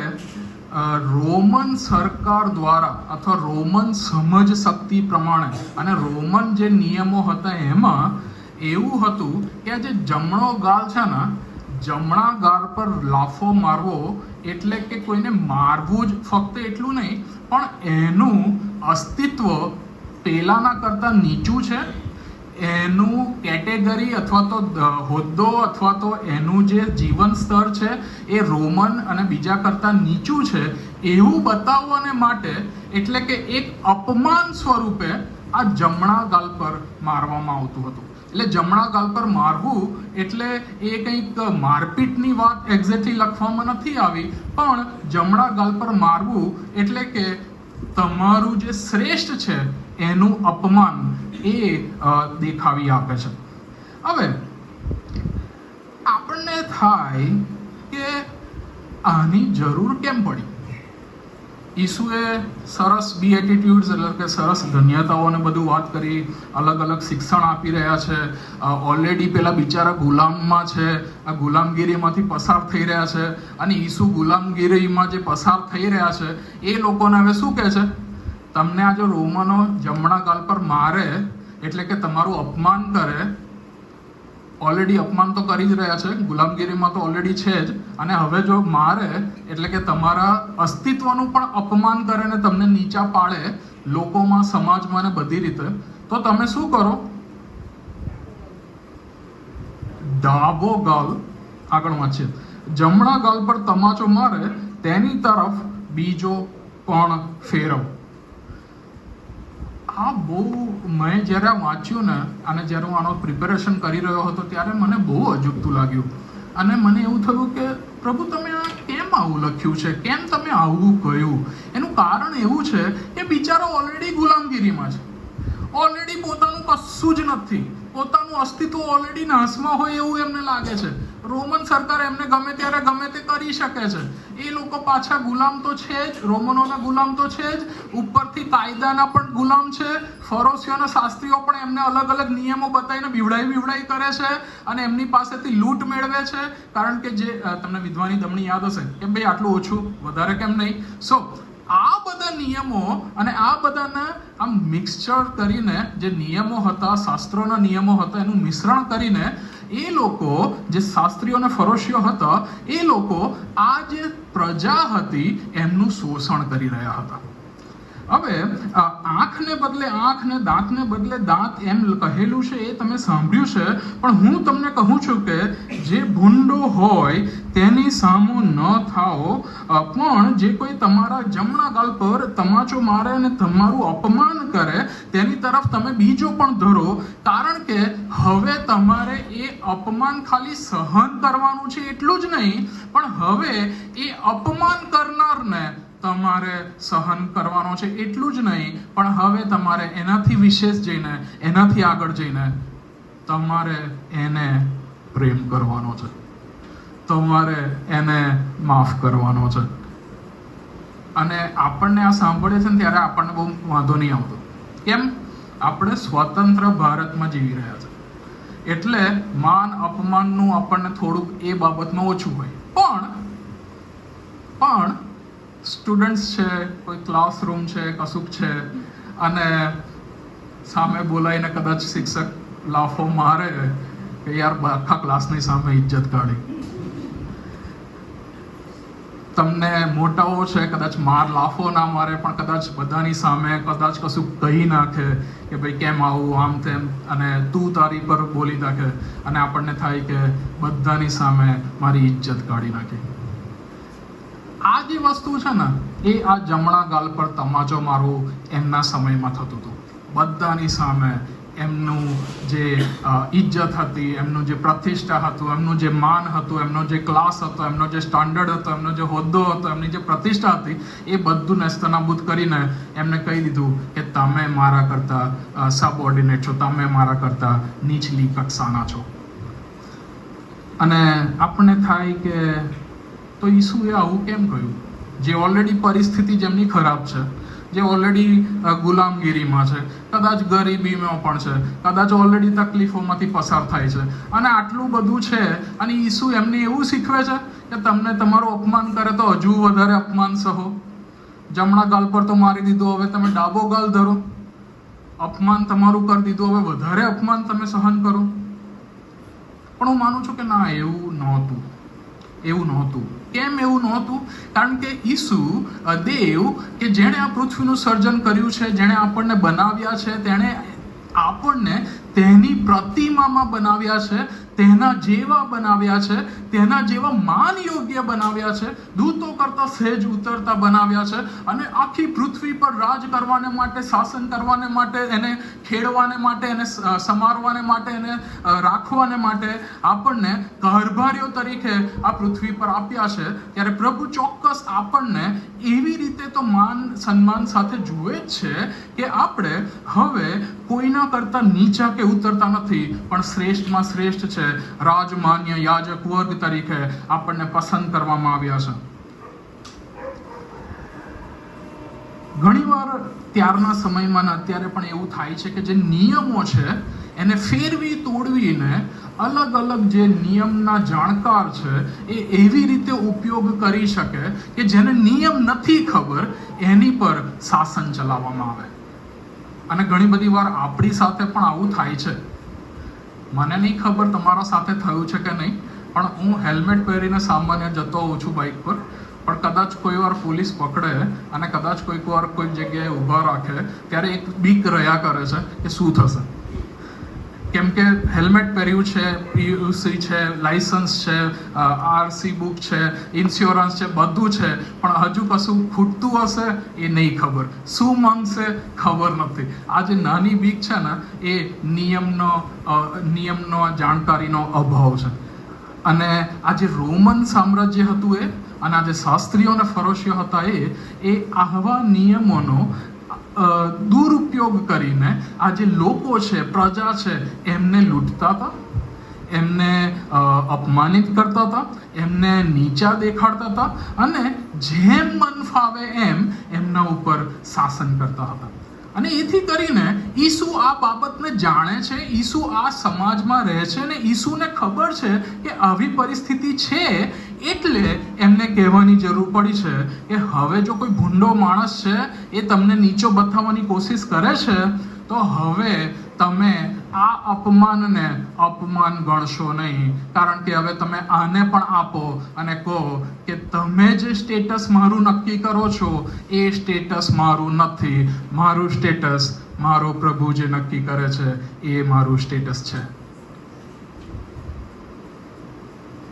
રોમન સરકાર દ્વારા અથવા રોમન સમજ શક્તિ પ્રમાણે અને રોમન જે નિયમો હતા એમાં એવું હતું કે આ જે જમણો ગાલ છે ને, જમણા ગાલ પર લાફો મારવો એટલે કે કોઈને મારવું જ ફક્ત એટલું નહીં, પણ એનું અસ્તિત્વ પેલાના કરતાં નીચું છે, એનું કેટેગરી અથવા તો હોદ્દો અથવા તો એનું જે જીવન સ્તર છે એ રોમન અને બીજા કરતાં નીચું છે એવું બતાવવાને માટે, એટલે કે એક અપમાન સ્વરૂપે આ જમણા ગાલ પર મારવામાં આવતું હતું. એટલે જમણા ગાલ પર મારવું એટલે એ કંઈક મારપીટની વાત એક્ઝેક્ટલી લખવામાં નથી આવી, પણ જમણા ગાલ પર મારવું એટલે કે તમારું જે શ્રેષ્ઠ છે એનું અપમાન એ દેખાવી આપે છે. હવે આપણને થાય કે આની જરૂર કેમ પડી? ઈસુએ સરસ બીએટિટ્યુડ્સ એટલે કે સરસ ધન્યતાઓને બધું વાત કરી, અલગ અલગ શિક્ષણ આપી રહ્યા છે. ઓલરેડી પેલા બિચારા ગુલામમાં છે, આ ગુલામગીરીમાંથી પસાર થઈ રહ્યા છે, અને ઈસુ ગુલામગીરીમાં જે પસાર થઈ રહ્યા છે એ લોકોને હવે શું કહે છે? તમને આ જો રોમનો જમણા ગાલ પર મારે એટલે કે તમારું અપમાન કરે, ઓલરેડી અપમાન તો કરી જ રહ્યા છે, ગુલામગીરીમાં તો ઓલરેડી છે જ, અને હવે જો મારે એટલે કે તમારા અસ્તિત્વનું પણ અપમાન કરે ને તમને નીચા પાડે લોકોમાં, સમાજમાં ને બધી રીતે, તો તમે શું કરો? ડાબો ગાલ, આગળ વાંચીએ, જમણા ગાલ પર તમાચો મારે તેની તરફ બીજો પણ ફેરવ. આ બહુ, મેં જ્યારે વાંચ્યું ને અને જ્યારે હું આનો પ્રિપેરેશન કરી રહ્યો હતો ત્યારે મને બહુ અજુગતું લાગ્યું, અને મને એવું થયું કે પ્રભુ તમે આ કેમ આવું લખ્યું છે, કેમ તમે આવું કહ્યું? એનું કારણ એવું છે કે બિચારો ઓલરેડી ગુલામગીરીમાં છે, ઓલરેડી પોતાનું કશું જ નથી, પોતાનું અસ્તિત્વ ઓલરેડી નાશમાં હોય એવું એમને લાગે છે. રોમન સરકાર એમને ગમે ત્યારે ગમે તે કરી શકે છે. એ લોકો પાછા ગુલામ તો છે જ, રોમનોના ગુલામ તો છે જ, ઉપરથી કાયદાના પણ ગુલામ છે. ફરોશીઓના શાસ્ત્રીઓ પણ એમને અલગ અલગ નિયમો બતાવીને બીવડાઈ કરે છે અને એમની પાસેથી લૂંટ મેળવે છે. કારણ કે જે તમને વિધવાની દમણી યાદ હશે કે ભાઈ આટલું ઓછું, વધારે કેમ નહીં. સો આ બધા નિયમો અને આ બધાને આમ મિક્સચર કરીને, જે નિયમો હતા, શાસ્ત્રોના નિયમો હતા, એનું મિશ્રણ કરીને એ લોકો, જે શાસ્ત્રીઓ અને ફરોશીઓ હતા, એ લોકો આ જે પ્રજા હતી એમનું શોષણ કરી રહ્યા હતા. હવે આંખને બદલે આંખ ને દાંતને બદલે દાંત એમ કહેલું છે, એ તમે સાંભળ્યું છે. પણ હું તમને કહું છું કે જે ભૂંડો હોય તેની સામો ન થાઓ, પણ જે કોઈ તમારા જમણા ગાલ પર તમાચો મારે અને તમારું અપમાન કરે તેની તરફ તમે બીજો પણ ધરો. કારણ કે હવે તમારે એ અપમાન ખાલી સહન કરવાનું છે એટલું જ નહીં, પણ હવે એ અપમાન કરનારને તમારે સહન કરવાનો છે એટલું જ નહીં, પણ હવે તમારે એનાથી વિશેષ જઈને, એનાથી આગળ જઈને તમારે એને પ્રેમ કરવાનો છે, તમારે એને માફ કરવાનો છે. અને આપણને આ સાંભળે છે ને ત્યારે આપણને બહુ વાંધો નહીં આવતો. કેમ? આપણે સ્વતંત્ર ભારતમાં જીવી રહ્યા છે, એટલે માન અપમાનનું આપણને થોડુંક એ બાબતમાં ઓછું હોય. પણ સ્ટુડન્ટ્સ છે, કોઈ ક્લાસરૂમ છે, કશુંક છે, અને સામે બોલાઈને કદાચ શિક્ષક લાફો મારે કે યાર આખા ક્લાસની સામે ઇજ્જત કાઢી, તમને મોટાઓ છે કદાચ માર લાફો ના મારે પણ કદાચ બધાની સામે કદાચ કશું કહી નાખે કે ભાઈ કેમ આવું, આમ તેમ, અને તું તારી પર બોલી નાખે, અને આપણને થાય કે બધાની સામે મારી ઇજ્જત કાઢી નાખી. આ જે વસ્તુ છે ને, એ આ જમણા ગાલ પર તમાચો મારવું એમના સમયમાં થતું હતું. બધાની સામે એમનું જે ઇજ્જત હતી, એમનું જે પ્રતિષ્ઠા હતું, એમનું જે માન હતું, એમનો જે ક્લાસ હતો, એમનો જે સ્ટાન્ડર્ડ હતો, એમનો જે હોદ્દો હતો, એમની જે પ્રતિષ્ઠા હતી, એ બધું નેસ્તનાબૂદ કરીને એમને કહી દીધું કે તમે મારા કરતા સબઓર્ડિનેટ છો, તમે મારા કરતા નીચલી કક્ષાના છો. અને આપણને થાય કે તો ઈસુએ આવું કેમ કહ્યું? જે ઓલરેડી પરિસ્થિતિ જેમની ખરાબ છે, જે ઓલરેડી ગુલામગીરીમાં છે, કદાચ ગરીબીમાં પણ છે, કદાચ ઓલરેડી તકલીફોમાંથી પસાર થાય છે, અને આટલું બધું છે, અને ઈસુ એમને એવું શીખવે છે કે તમને તમારું અપમાન કરે તો હજુ વધારે અપમાન સહો. જમણા ગાલ પર તો મારી દીધું, હવે તમે ડાબો ગાલ ધરો. અપમાન તમારું કરી દીધું, હવે વધારે અપમાન તમે સહન કરો. પણ હું માનું છું કે ના, એવું નહોતું. કેમ એવું નહોતું? કારણ કે ઈસુ દેવ કે જેણે આ પૃથ્વીનું સર્જન કર્યું છે, જેણે આપણને બનાવ્યા છે, તેણે આપણને તેની પ્રતિમામાં બનાવ્યા છે, તેના જેવા બનાવ્યા છે, તેના જેવા માન યોગ્ય બનાવ્યા છે, દૂતો કરતા સહેજ ઉતરતા બનાવ્યા છે, અને આખી પૃથ્વી પર રાજ કરવાને માટે, શાસન કરવાને માટે, એને ખેડવાને માટે, એને સમારવાને માટે, એને રાખવાને માટે આપણને કારભારીઓ તરીકે આ પૃથ્વી પર આપ્યા છે. ત્યારે પ્રભુ ચોક્કસ આપણને એવી રીતે તો માન સન્માન સાથે જુએ જ છે કે આપણે હવે કોઈના કરતા નીચા કે ઉતરતા નથી, પણ શ્રેષ્ઠમાં શ્રેષ્ઠ છે. રાજમાન્ય યાજક વર્ગ તરીકે આપણને પસંદ કરવામાં આવ્યા છે. ઘણીવાર ત્યારના સમયમાં ને અત્યારે પણ એવું થાય છે કે જે નિયમો છે એને ફેરવી તોડવીને અલગ અલગ જે નિયમના જાણકાર છે એ એવી રીતે ઉપયોગ કરી શકે કે જેને નિયમ નથી ખબર એની પર શાસન ચલાવવામાં આવે. અને ઘણી બધી વાર આપણી સાથે પણ આવું થાય છે. મને નહીં ખબર તમારા સાથે થયું છે કે નહીં, પણ હું હેલ્મેટ પહેરીને સામાન્ય જતો હોઉં છું બાઇક પર, પણ કદાચ કોઈ વાર પોલીસ પકડે અને કદાચ કોઈક વાર કોઈ જગ્યાએ ઊભા રાખે ત્યારે એક બીક રહ્યા કરે છે કે શું થશે. કેમ કે હેલ્મેટ પહેર્યું છે, પીયુસી છે, લાઇસન્સ છે, આરસી બુક છે, ઇન્સ્યોરન્સ છે, બધું છે, પણ હજુ કશું ખૂટતું હશે એ નહીં ખબર, શું માંગશે ખબર નથી. આ જે નાની બીક છે ને એ નિયમનો જાણકારીનો અભાવ છે. અને આ જે રોમન સામ્રાજ્ય હતું એ, અને આ જે શાસ્ત્રીઓ અને ફરોશીઓ હતા એ આવા નિયમોનો દુરુપયોગ કરીને આ જે લોકો છે, પ્રજા છે, એમને લૂંટતા હતા, એમને અપમાનિત કરતા હતા, એમને નીચા દેખાડતા હતા અને જેમ મન ફાવે એમ એમના ઉપર શાસન કરતા હતા. અને એથી કરીને ઈસુ આ બાબતને જાણે છે, ઈસુ આ સમાજમાં રહે છે અને ઈસુને ખબર છે કે આવી પરિસ્થિતિ છે, એટલે એમને કહેવાની જરૂર પડી છે કે હવે જો કોઈ ભૂંડો માણસ છે એ તમને નીચો બતાવવાની કોશિશ કરે છે તો હવે તમે આ અપમાનને અપમાન ગણશો નહીં, કારણ કે હવે તમે આને પણ આપો અને કહો કે તમે જે સ્ટેટસ મારું નક્કી કરો છો એ સ્ટેટસ મારું નથી, મારું સ્ટેટસ મારો પ્રભુ જે નક્કી કરે છે એ મારું સ્ટેટસ છે.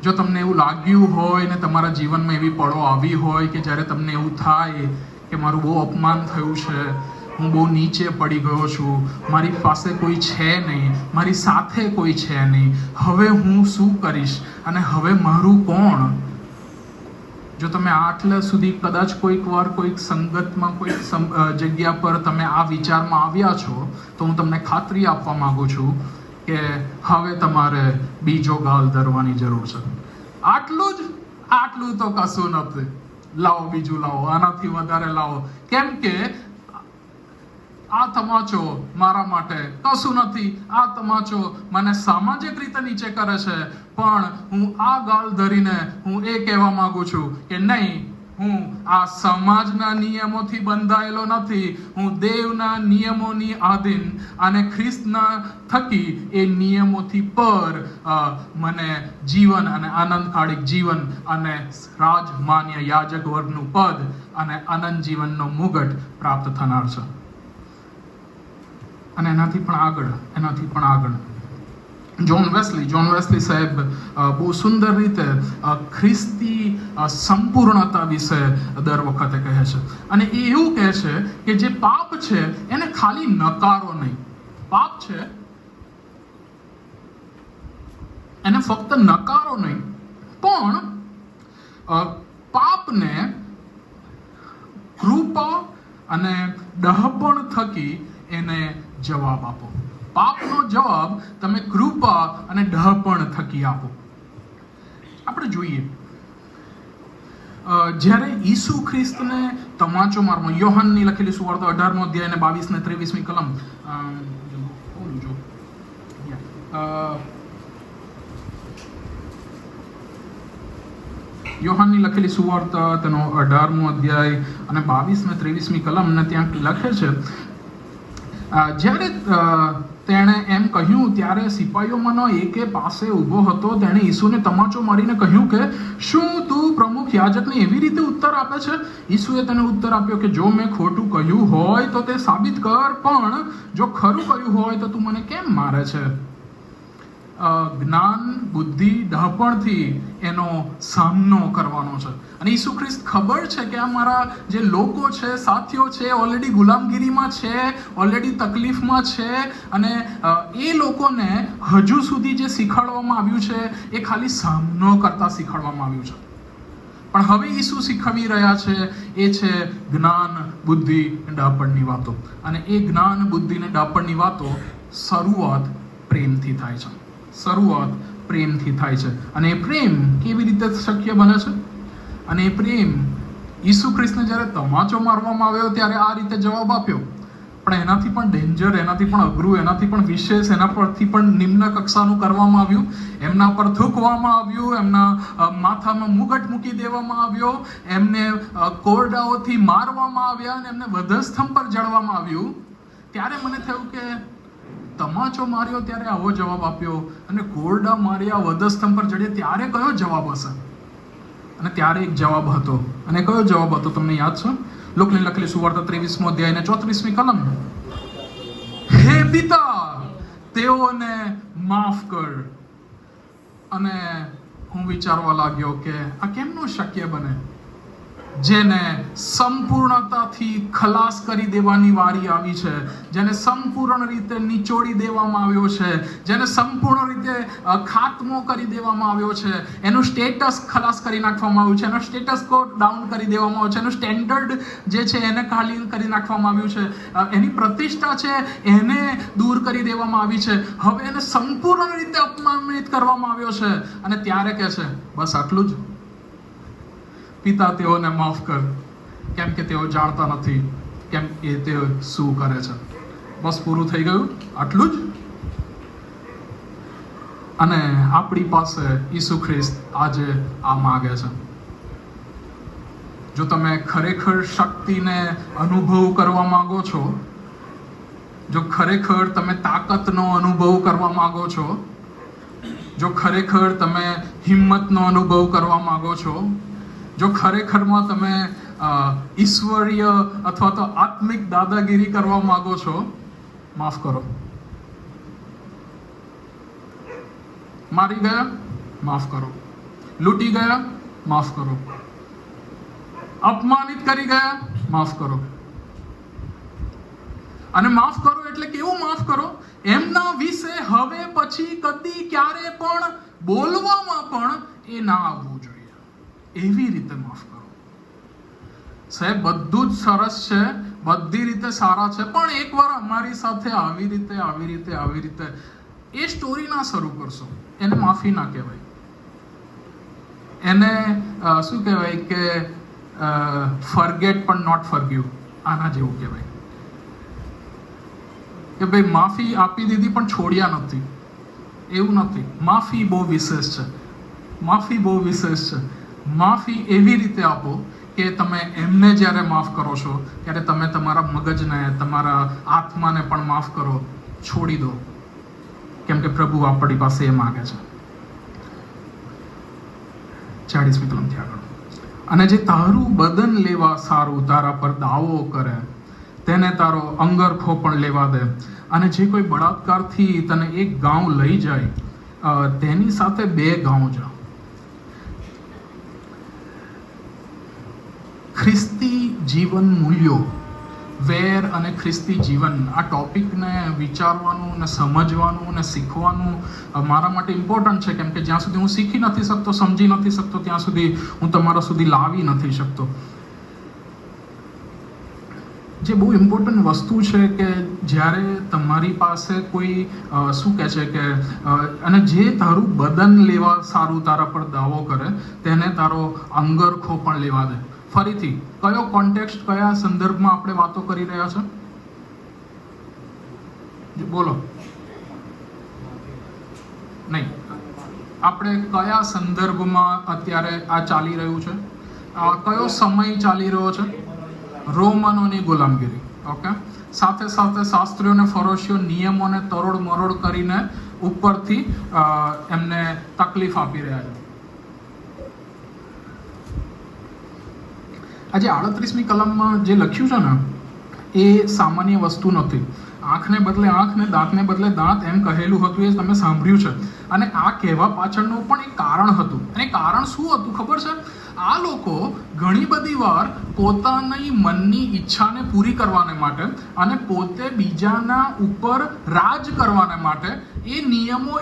જો તમને એવું લાગ્યું હોય ને તમારા જીવનમાં એવી પળો આવી હોય કે જ્યારે તમને એવું થાય કે મારું બહુ અપમાન થયું છે, હું બહુ નીચે પડી ગયો છું, મારી પાસે કોઈ છે નહીં, મારી સાથે કોઈ છે નહીં, હવે હું શું કરીશ અને હવે મારું કોણ? જો તમે આટલા સુધી કદાચ કોઈક વાર કોઈક સંગતમાં કોઈક જગ્યા પર તમે આ વિચારમાં આવ્યા છો, તો હું તમને ખાતરી આપવા માંગુ છું કે હવે તમારે બીજો ગાલ ધરવાની જરૂર છે. આટલું તો કશું નથી, લાવો બીજું લાવો, આનાથી વધારે લાવો, કેમ કે આ તમાચો મારા માટે કશું નથી, આ તમાચો મને સામાજિક રીતે નીચે કરે છે, પણ હું આ ગાલ ધરીને હું એ કહેવા માંગુ છું કે નહીં, હું આ સમાજના નિયમોથી બંધાયેલો નથી, હું દેવના નિયમોની આધીન અને ખ્રિસ્તના થકી એ નિયમોથી પર મને જીવન અને આનંદકાળિક જીવન અને રાજમાન્ય યાજક વર્ગનું પદ અને આનંદ જીવનનો મુગટ પ્રાપ્ત થનાર છે. અને એનાથી પણ આગળ જ્હોન વેસ્લી સાહેબ બહુ સુંદર રીતે ખ્રિસ્તી સંપૂર્ણતા વિશે દર વખતે કહે છે. અને એ એવું કહે છે કે જે પાપ છે એને ખાલી નકારો નહીં, પાપ છે એને ફક્ત નકારો નહીં, પણ પાપને કૃપા અને ડહાપણ થકી એને જવાબ આપો. પાપનો જવાબ તમે કૃપા અને ડહાપણ થકી આપો. આપણે જોઈએ જ્યારે ઈસુ ખ્રિસ્તને તમાચો મારવો, યોહાનની લખેલી સુવાર્તા 18મો અધ્યાય અને 22 ને 23મી કલમ, યોહાનની લખેલી સુવાર્તા તેનો 18મો અધ્યાય અને 22 ને 23મી કલમ ને ત્યાં લખે છે, જ્યારે તેણે એમ કહ્યું ત્યારે સિપાહીઓમાંનો એકે પાસે ઊભો હતો, તેણે ઈસુને તમાચો મારીને કહ્યું કે શું તું પ્રમુખ યાજકને એવી રીતે ઉત્તર આપે છે? ઈસુએ તેને ઉત્તર આપ્યો કે જો મેં ખોટું કહ્યું હોય તો તે સાબિત કર, પણ જો ખરું કહ્યું હોય તો તું મને કેમ મારે છે? જ્ઞાન, બુદ્ધિ, ડહાપણથી એનો સામનો કરવાનો છે. અને ઈસુ ખ્રિસ્ત ખબર છે કે આ મારા જે લોકો છે, સાથીઓ છે, ઓલરેડી ગુલામગીરીમાં છે, ઓલરેડી તકલીફમાં છે, અને એ લોકોને હજુ સુધી જે શીખવાડવામાં આવ્યું છે એ ખાલી સામનો કરતા શીખવાડવામાં આવ્યું છે. પણ હવે ઈસુ શીખવી રહ્યા છે એ છે જ્ઞાન, બુદ્ધિ, ડહાપણની વાતો. અને એ જ્ઞાન, બુદ્ધિ અને ડહાપણની વાતો શરૂઆત પ્રેમથી થાય છે. અને એ પ્રેમ કેવી રીતે શક્ય બને છે? અને એ પ્રેમ ઈસુ ખ્રિસ્તને જ્યારે તમાચો મારવામાં આવ્યો ત્યારે આ રીતે જવાબ આપ્યો, પણ એનાથી પણ ડેન્જર, એનાથી પણ અઘરું, એનાથી પણ વિશેષ, એના પરથી પણ નિમ્ન કક્ષાનું કરવામાં આવ્યું. એમના પર થૂંકવામાં આવ્યું, એમના માથામાં મુગટ મૂકી દેવામાં આવ્યો, એમને કોરડાઓથી મારવામાં આવ્યા અને એમને વધસ્તંભ પર જડવામાં આવ્યું. ત્યારે મને થયું કે તમાચો માર્યો ત્યારે આવો જવાબ આપ્યો, અને કોરડા માર્યા વધસ્તંભ પર ચડ્યા ત્યારે કયો જવાબ હશે? અને ત્યારે એક જવાબ હતો. અને કયો જવાબ હતો તમને યાદ છે? લોકની લખેલી સુવાર્તા 23મો અધ્યાય અને 34મી કલમ. હે પિતા, તેઓને માફ કર. અને હું વિચારવા લાગ્યો કે આ કેમનું શક્ય બને? જેને સંપૂર્ણતાથી ખલાસ કરી દેવાની વારી આવી છે, જેને સંપૂર્ણ રીતે નિચોડી દેવામાં આવ્યો છે, જેને સંપૂર્ણ રીતે ખાત્મો કરી દેવામાં આવ્યો છે, એનું સ્ટેટસ ખલાસ કરી નાખવામાં આવ્યું છે, એનો સ્ટેટસ કો ડાઉન કરી દેવામાં આવ્યો છે, એનું સ્ટેન્ડર્ડ જે છે એને ખાલી કરી નાખવામાં આવ્યું છે, એની પ્રતિષ્ઠા છે એને દૂર કરી દેવામાં આવી છે. હવે એને સંપૂર્ણ રીતે અપમાનિત કરવામાં આવ્યો છે. અને ત્યારે કહે છે બસ આટલું જ? પિતા, તેઓને માફ કર, કેમ કે તેઓ જાણતા નથી કેમ એ તેઓ શું કરે છે. બસ પૂરું થઈ ગયું? આટલું જ? અને આપણી પાસે ઈસુ ખ્રિસ્ત આજે આ માગે છે. જો તમે ખરેખર શક્તિને અનુભવ કરવા માંગો છો, જો ખરેખર તમે તાકાતનો અનુભવ કરવા માંગો છો, જો ખરેખર તમે હિંમતનો અનુભવ કરવા માંગો છો, જો ખરેખરમાં તમે ઈશ્વરીય અથવા તો આત્મિક દાદાગીરી કરવા માંગો છો, માફ કરો. મારી ગયા? માફ કરો. લૂંટી ગયા? માફ કરો. અપમાનિત કરી ગયા? માફ કરો. અને માફ કરો એટલે કેવું માફ કરો? એમના વિશે હવે પછી કદી ક્યારે પણ બોલવામાં પણ એ ના આવવું જોઈએ, એવી રીતે માફ કરો. સાહેબ, બધું જ સરસ છે, બધી રીતે સારા છે, પણ એકવાર અમારી સાથે આવી રીતે એ સ્ટોરી ના શરૂ કરશો. એને માફી ના કહેવાય. એને શું કહેવાય કે ફરગેટ પણ નોટ ફરગીવ, આના જેવું કહેવાય કે ભાઈ માફી આપી દીધી પણ છોડ્યા નથી. એવું નથી. માફી બહુ વિશેષ છે. માફી બહુ વિશેષ છે. માફી એવી રીતે આપો કે તમે એમને જ્યારે માફ કરો છો ત્યારે તમે તમારા મગજને, તમારા આત્માને પણ માફ કરો, છોડી દો. કેમ કે પ્રભુ આપણી પાસે એ માગે છે. 40મી કલમથી આગળ. અને જે તારું બદન લેવા સારું તારા પર દાવો કરે, તેને તારો અંગરખો પણ લેવા દે. અને જે કોઈ બળાત્કારથી તને એક ગાઉં લઈ જાય, તેની સાથે 2 ગાઉં જા. ખ્રિસ્તી જીવન મૂલ્યો, વેર અને ખ્રિસ્તી જીવન, આ ટોપિકને વિચારવાનું ને સમજવાનું ને શીખવાનું મારા માટે ઇમ્પોર્ટન્ટ છે. કેમ કે જ્યાં સુધી હું શીખી નથી શકતો, સમજી નથી શકતો, ત્યાં સુધી હું તમારા સુધી લાવી નથી શકતો. જે બહુ ઇમ્પોર્ટન્ટ વસ્તુ છે કે જ્યારે તમારી પાસે કોઈ શું કહે છે કે અને જે તારું બદન લેવા સારું તારા પર દાવો કરે, તેને તારો અંગરખો પણ લેવા દે. ફરીથી કયો કોન્ટેક્સ્ટ, કયા સંદર્ભમાં આપણે વાતો કરી રહ્યા છે? બોલો. નહીં, આપણે કયા સંદર્ભમાં અત્યારે આ ચાલી રહ્યું છે? કયો સમય ચાલી રહ્યો છે? રોમનોની ગુલામગીરી. ઓકે. સાથે સાથે શાસ્ત્રીઓને, ફરોશીઓ નિયમોને તરોડ મરોડ કરીને ઉપરથી એમને તકલીફ આપી રહ્યા છે. આજે 38મી કલમમાં જે લખ્યું છે ને, એ સામાન્ય વસ્તુ નથી. આંખને બદલે આંખ ને દાંતને બદલે દાંત, એમ કહેલું હતું, એ તમે સાંભળ્યું છે. અને આ કહેવા પાછળનું પણ એક કારણ હતું. અને કારણ શું હતું ખબર છે? આ લોકો ઘણી બધી વાર પોતાની મનની ઈચ્છાને પૂરી કરવાને માટે અને પોતે બીજાના ઉપર રાજ કરવાને માટે એ નિયમો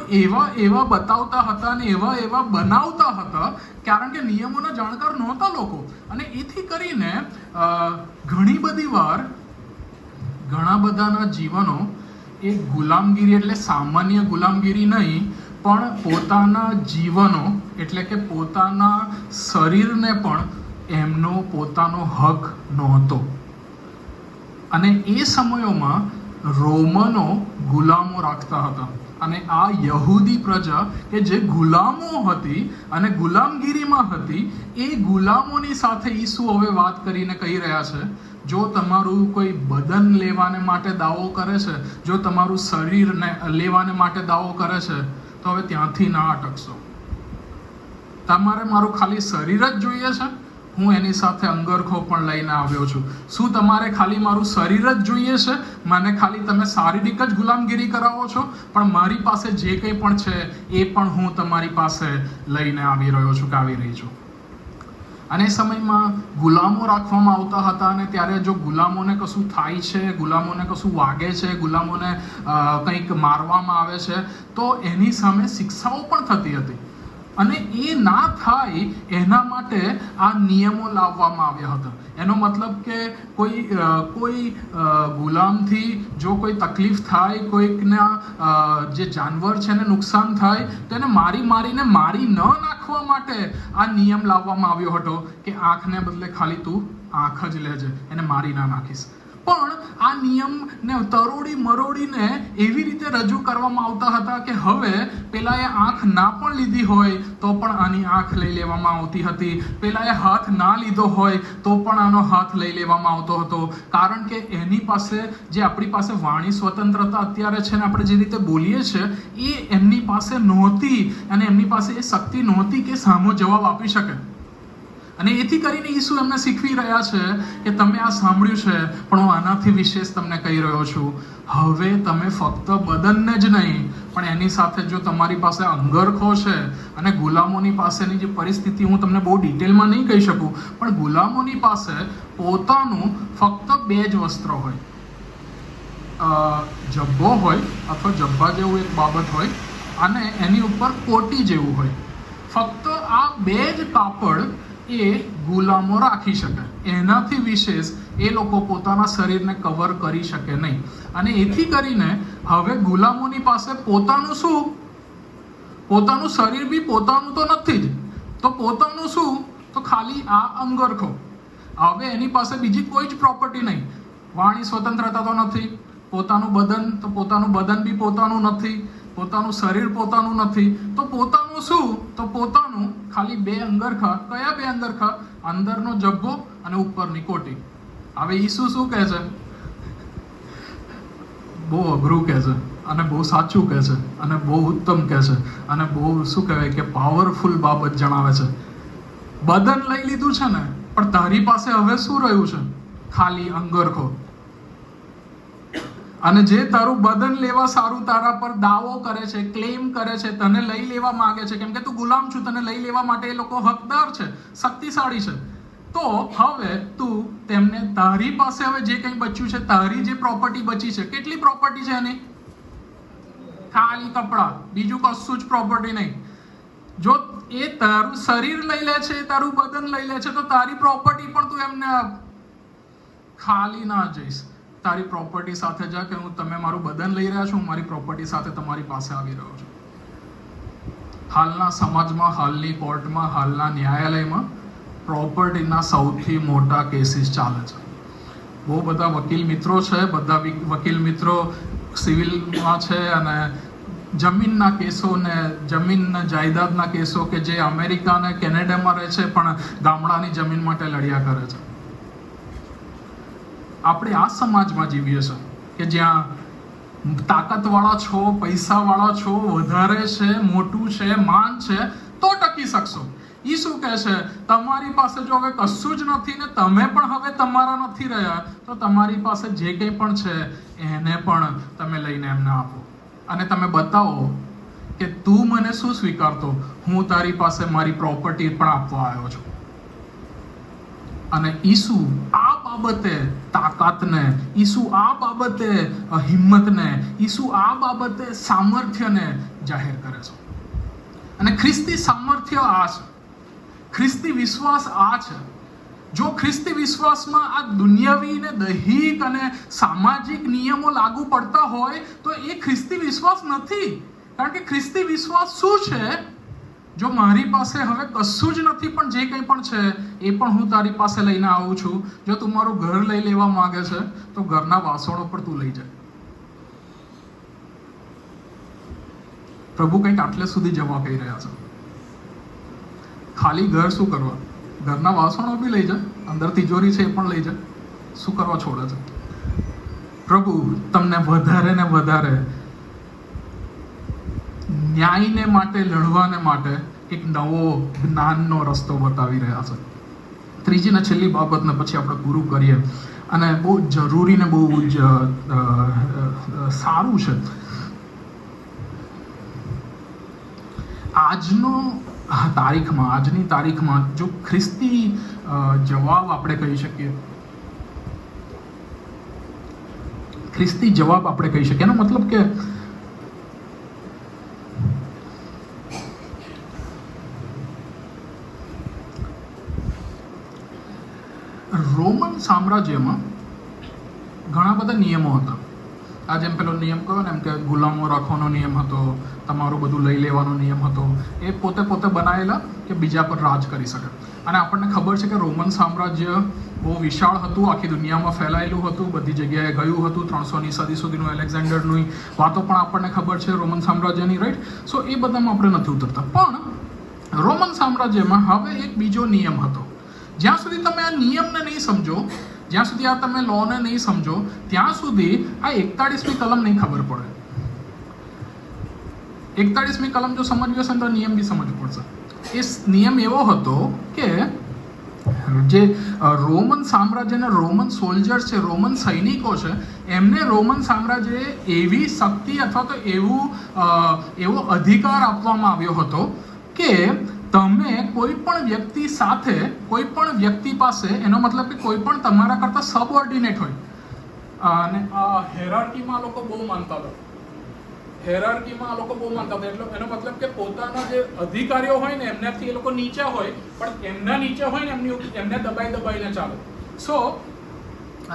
એવા બતાવતા હતા અને એવા બનાવતા હતા, કારણ કે નિયમોના જાણકાર નહોતા લોકો. અને એથી કરીને ઘણી બધી વાર ઘણા બધાના જીવનો એ ગુલામગીરી, એટલે સામાન્ય ગુલામગીરી નહીં, પણ પોતાના જીવનો એટલે કે પોતાના શરીરને પણ એમનો પોતાનો હક નહોતો. અને એ સમયોમાં રોમનો ગુલામો રાખતા હતા. અને આ યહૂદી પ્રજા કે જે ગુલામો હતી અને ગુલામગીરીમાં હતી, એ ગુલામોની સાથે ઈસુ હવે વાત કરીને કહી રહ્યા છે, જો તમારું કોઈ બદન લેવાને માટે દાવો કરે છે, જો તમારું શરીરને લેવાને માટે દાવો કરે છે, તો હવે ત્યાંથી ના અટકશો. તમારે મારું ખાલી શરીર જ જોઈએ છે, હું એની સાથે અંગરખો પણ લઈને આવ્યો છું. શું તમારે ખાલી મારું શરીર જ જોઈએ છે? મને ખાલી તમે શારીરિક જ ગુલામગીરી કરાવો છો, પણ મારી પાસે જે કંઈ પણ છે એ પણ હું તમારી પાસે લઈને આવી રહ્યો છું કે આવી રહી છું. અને એ સમયમાં ગુલામો રાખવામાં આવતા હતા, અને ત્યારે જો ગુલામોને કશું થાય છે, ગુલામોને કશું વાગે છે, ગુલામોને કંઈક મારવામાં આવે છે, તો એની સામે શિક્ષાઓ પણ થતી હતી. અને એ ના થાય એના માટે આ નિયમો લાવવામાં આવ્યા હતા. એનો મતલબ કે કોઈ ગુલામથી જો કોઈ તકલીફ થાય, કોઈકના જે જાનવર છે એને નુકસાન થાય, તો એને મારીને મારી ન નાખવા માટે આ નિયમ લાવવામાં આવ્યો હતો કે આંખને બદલે ખાલી તું આંખ જ લેજે, એને મારી ના નાખીશ. પણ આ નિયમને તરોડી મરોડીને એવી રીતે રજૂ કરવામાં આવતા હતા કે હવે પેલાએ આંખ ના પણ લીધી હોય તો પણ આની આંખ લઈ લેવામાં આવતી હતી, પેલાએ હાથ ના લીધો હોય તો પણ આનો હાથ લઈ લેવામાં આવતો હતો. કારણ કે એની પાસે જે આપણી પાસે વાણી સ્વતંત્રતા અત્યારે છે ને આપણે જે રીતે બોલીએ છીએ એ એમની પાસે નહોતી, અને એમની પાસે એ શક્તિ નહોતી કે સામો જવાબ આપી શકે. અને એથી કરીને ઈસુ એમને શીખવી રહ્યા છે કે તમે આ સાંભળ્યું છે, પણ હું આનાથી વિશેષ તમને કહી રહ્યો છું. હવે તમે ફક્ત બદનને જ નહીં, પણ એની સાથે જો તમારી પાસે અંગરખો છે, અને ગુલામોની પાસેની જે પરિસ્થિતિ હું તમને બહુ ડિટેલમાં નહીં કહી શકું, પણ ગુલામોની પાસે પોતાનું ફક્ત 2 જ વસ્ત્ર હોય, જબ્બો હોય અથવા જબ્બા જેવું એક બાબત હોય, અને એની ઉપર કોટી જેવું હોય. ફક્ત આ 2 જ કાપડ એ ગુલામો રાખી શકે. એનાથી વિશેષ એ લોકો પોતાના શરીરને કવર કરી શકે નહીં. અને એથી કરીને હવે ગુલામોની પાસે પોતાનું શું? પોતાનું શરીર બી પોતાનું તો નથી જ, તો પોતાનું શું? તો ખાલી આ અંગરખો. હવે એની પાસે બીજી કોઈ જ પ્રોપર્ટી નહીં. વાણી સ્વતંત્રતા તો નથી, પોતાનું બદન, તો પોતાનું બદન બી પોતાનું નથી, પોતાનું શરીર પોતાનું નથી, તો પોતાનું શું? તો પોતાનું ખાલી 2 અંગરખા. કયા 2 અંગરખા? અંદરનો જબ્બો અને ઉપરની કોટી. હવે ઈસુ શું કહે છે? બહુ અઘરું કહે છે, અને બહુ સાચું કહે છે, અને બહુ ઉત્તમ કહે છે, અને બહુ શું કહેવાય કે પાવરફુલ બાબત જણાવે છે. બદન લઈ લીધું છે ને, પણ તારી પાસે હવે શું રહ્યું છે? ખાલી અંગરખો. અને જે તારું બદન લેવા સારું તારા પર દાવો કરે છે, ક્લેમ કરે છે, તને લઈ લેવા માંગે છે, કેમ કે તું ગુલામ છું, તને લઈ લેવા માટે એ લોકો હકદાર છે, શક્તિશાળી છે, તો હવે તું તેમને તારી પાસે હવે જે કંઈ બચ્યું છે, તારી જે પ્રોપર્ટી બચી છે, કેટલી પ્રોપર્ટી છે એની? ખાલી કપડાં, બીજું કશું જ પ્રોપર્ટી નહીં. જો એ તારું શરીર લઈ લે છે, તારું બદન લઈ લે છે, તો તારી પ્રોપર્ટી પણ તું એમને ખાલી ના જઈશ. તારી પ્રોપર્ટી સાથે જા કે તમે મારું બદન લઈ રહ્યા છો, હું મારી પ્રોપર્ટી સાથે તમારી પાસે આવી રહ્યો છું. હાલના સમાજમાં, હાલની કોર્ટમાં, હાલના ન્યાયાલયમાં પ્રોપર્ટીના સૌથી મોટા કેસીસ ચાલે છે. બહુ બધા વકીલ મિત્રો છે, બધા વકીલ મિત્રો સિવિલમાં છે, અને જમીનના કેસો ને જમીન જાયદાદના કેસો કે જે અમેરિકા અને કેનેડામાં રહે છે પણ ગામડાની જમીન માટે લડ્યા કરે છે. આપણે આ સમાજમાં જીવીએ છીએ કે જ્યાં તાકાતવાળા છો, પૈસાવાળા છો, વધારે છે, મોટું છે, માન છે, તો ટકી શકશો. એ શું કહે છે? તમારી પાસે જો હવે કશું જ નથી ને તમે પણ હવે તમારા નથી રહ્યા, તો તમારી પાસે જે કંઈ પણ છે એને પણ તમે લઈને એમને આપો, અને તમે બતાવો કે તું મને શું સ્વીકારતો, હું તારી પાસે મારી પ્રોપર્ટી પણ આપવા આવ્યો છું. અને ઈસુ આ બાબતે તાકાતને, ઈસુ આ બાબતે હિંમતને, ઈસુ આ બાબતે સામર્થ્યને જાહેર કરે છે. અને ખ્રિસ્તી સામર્થ્ય આ છે, ખ્રિસ્તી વિશ્વાસ આ છે. જો ખ્રિસ્તી વિશ્વાસમાં આ દુનિયાવી ને દૈહિક અને સામાજિક નિયમો લાગુ પડતા હોય તો એ ખ્રિસ્તી વિશ્વાસ નથી. કારણ કે ખ્રિસ્તી વિશ્વાસ શું છે? જો મારી પાસે હવે કશું જ નથી પણ જે કંઈ પણ છે એ પણ હું તારી પાસે લઈને આવું છું. જો તું મારું ઘર લઈ લેવા માંગે છે તો ઘરના વાસણો પર તું લઈ જાય. પ્રભુ કંઈક આટલે સુધી જવા કહી રહ્યા છે. ખાલી ઘર શું કરવા? ઘરના વાસણો બી લઈ જા, અંદર તિજોરી છે એ પણ લઈ જા. શું કરવા છોડે છે? પ્રભુ તમને વધારે ને વધારે ન્યાયને માટે, લડવાને માટે એક નવો જ્ઞાનનો રસ્તો બતાવી રહ્યા છે. ત્રીજી ને છેલ્લી બાબતને પછી આપણે પૂરું કરીએ, અને બહુ જરૂરી ને બહુ સારું છે. આજની તારીખમાં જો ખ્રિસ્તી જવાબ આપણે કહી શકીએ, ખ્રિસ્તી જવાબ આપણે કહી શકીએ, એનો મતલબ કે રોમન સામ્રાજ્યમાં ઘણા બધા નિયમો હતા. આ જેમ પેલો નિયમ કહ્યો ને, એમ કે ગુલામો રાખવાનો નિયમ હતો, તમારું બધું લઈ લેવાનો નિયમ હતો. એ પોતે બનાવેલા કે બીજા પર રાજ કરી શકે. અને આપણને ખબર છે કે રોમન સામ્રાજ્ય બહુ વિશાળ હતું, આખી દુનિયામાં ફેલાયેલું હતું, બધી જગ્યાએ ગયું હતું. 300મી સદી સુધીનું એલેક્ઝાન્ડરની વાતો પણ આપણને ખબર છે રોમન સામ્રાજ્યની, રાઈટ? સો એ બધામાં આપણે નથી ઉતરતા. પણ રોમન સામ્રાજ્યમાં હવે એક બીજો નિયમ હતો. જ્યાં સુધી તમે આ નિયમને નહીં સમજો, જ્યાં સુધી આ તમે લોને નહીં સમજો, ત્યાં સુધી આ 41મી કલમ નહીં ખબર પડે. 41મી કલમ જો સમજવી હશે તો નિયમ બી સમજવું પડશે. એ નિયમ એવો હતો કે જે રોમન સામ્રાજ્યના રોમન સોલ્જર્સ છે, રોમન સૈનિકો છે, એમને રોમન સામ્રાજ્યએ એવી શક્તિ અથવા તો એવો અધિકાર આપવામાં આવ્યો હતો કે તમે કોઈ પણ વ્યક્તિ સાથે, કોઈ પણ વ્યક્તિ પાસે, એનો મતલબ કે કોઈ પણ તમારા કરતા સબઓર્ડિનેટ હોય, અને હેરાર્કીમાં લોકો બહુ માનતા હતા. એટલે એનો મતલબ કે પોતાના જે અધિકારીઓ હોય ને એમનાથી એ લોકો નીચા હોય, પણ એમના નીચે હોય ને એમને દબાઈને ચાલે. સો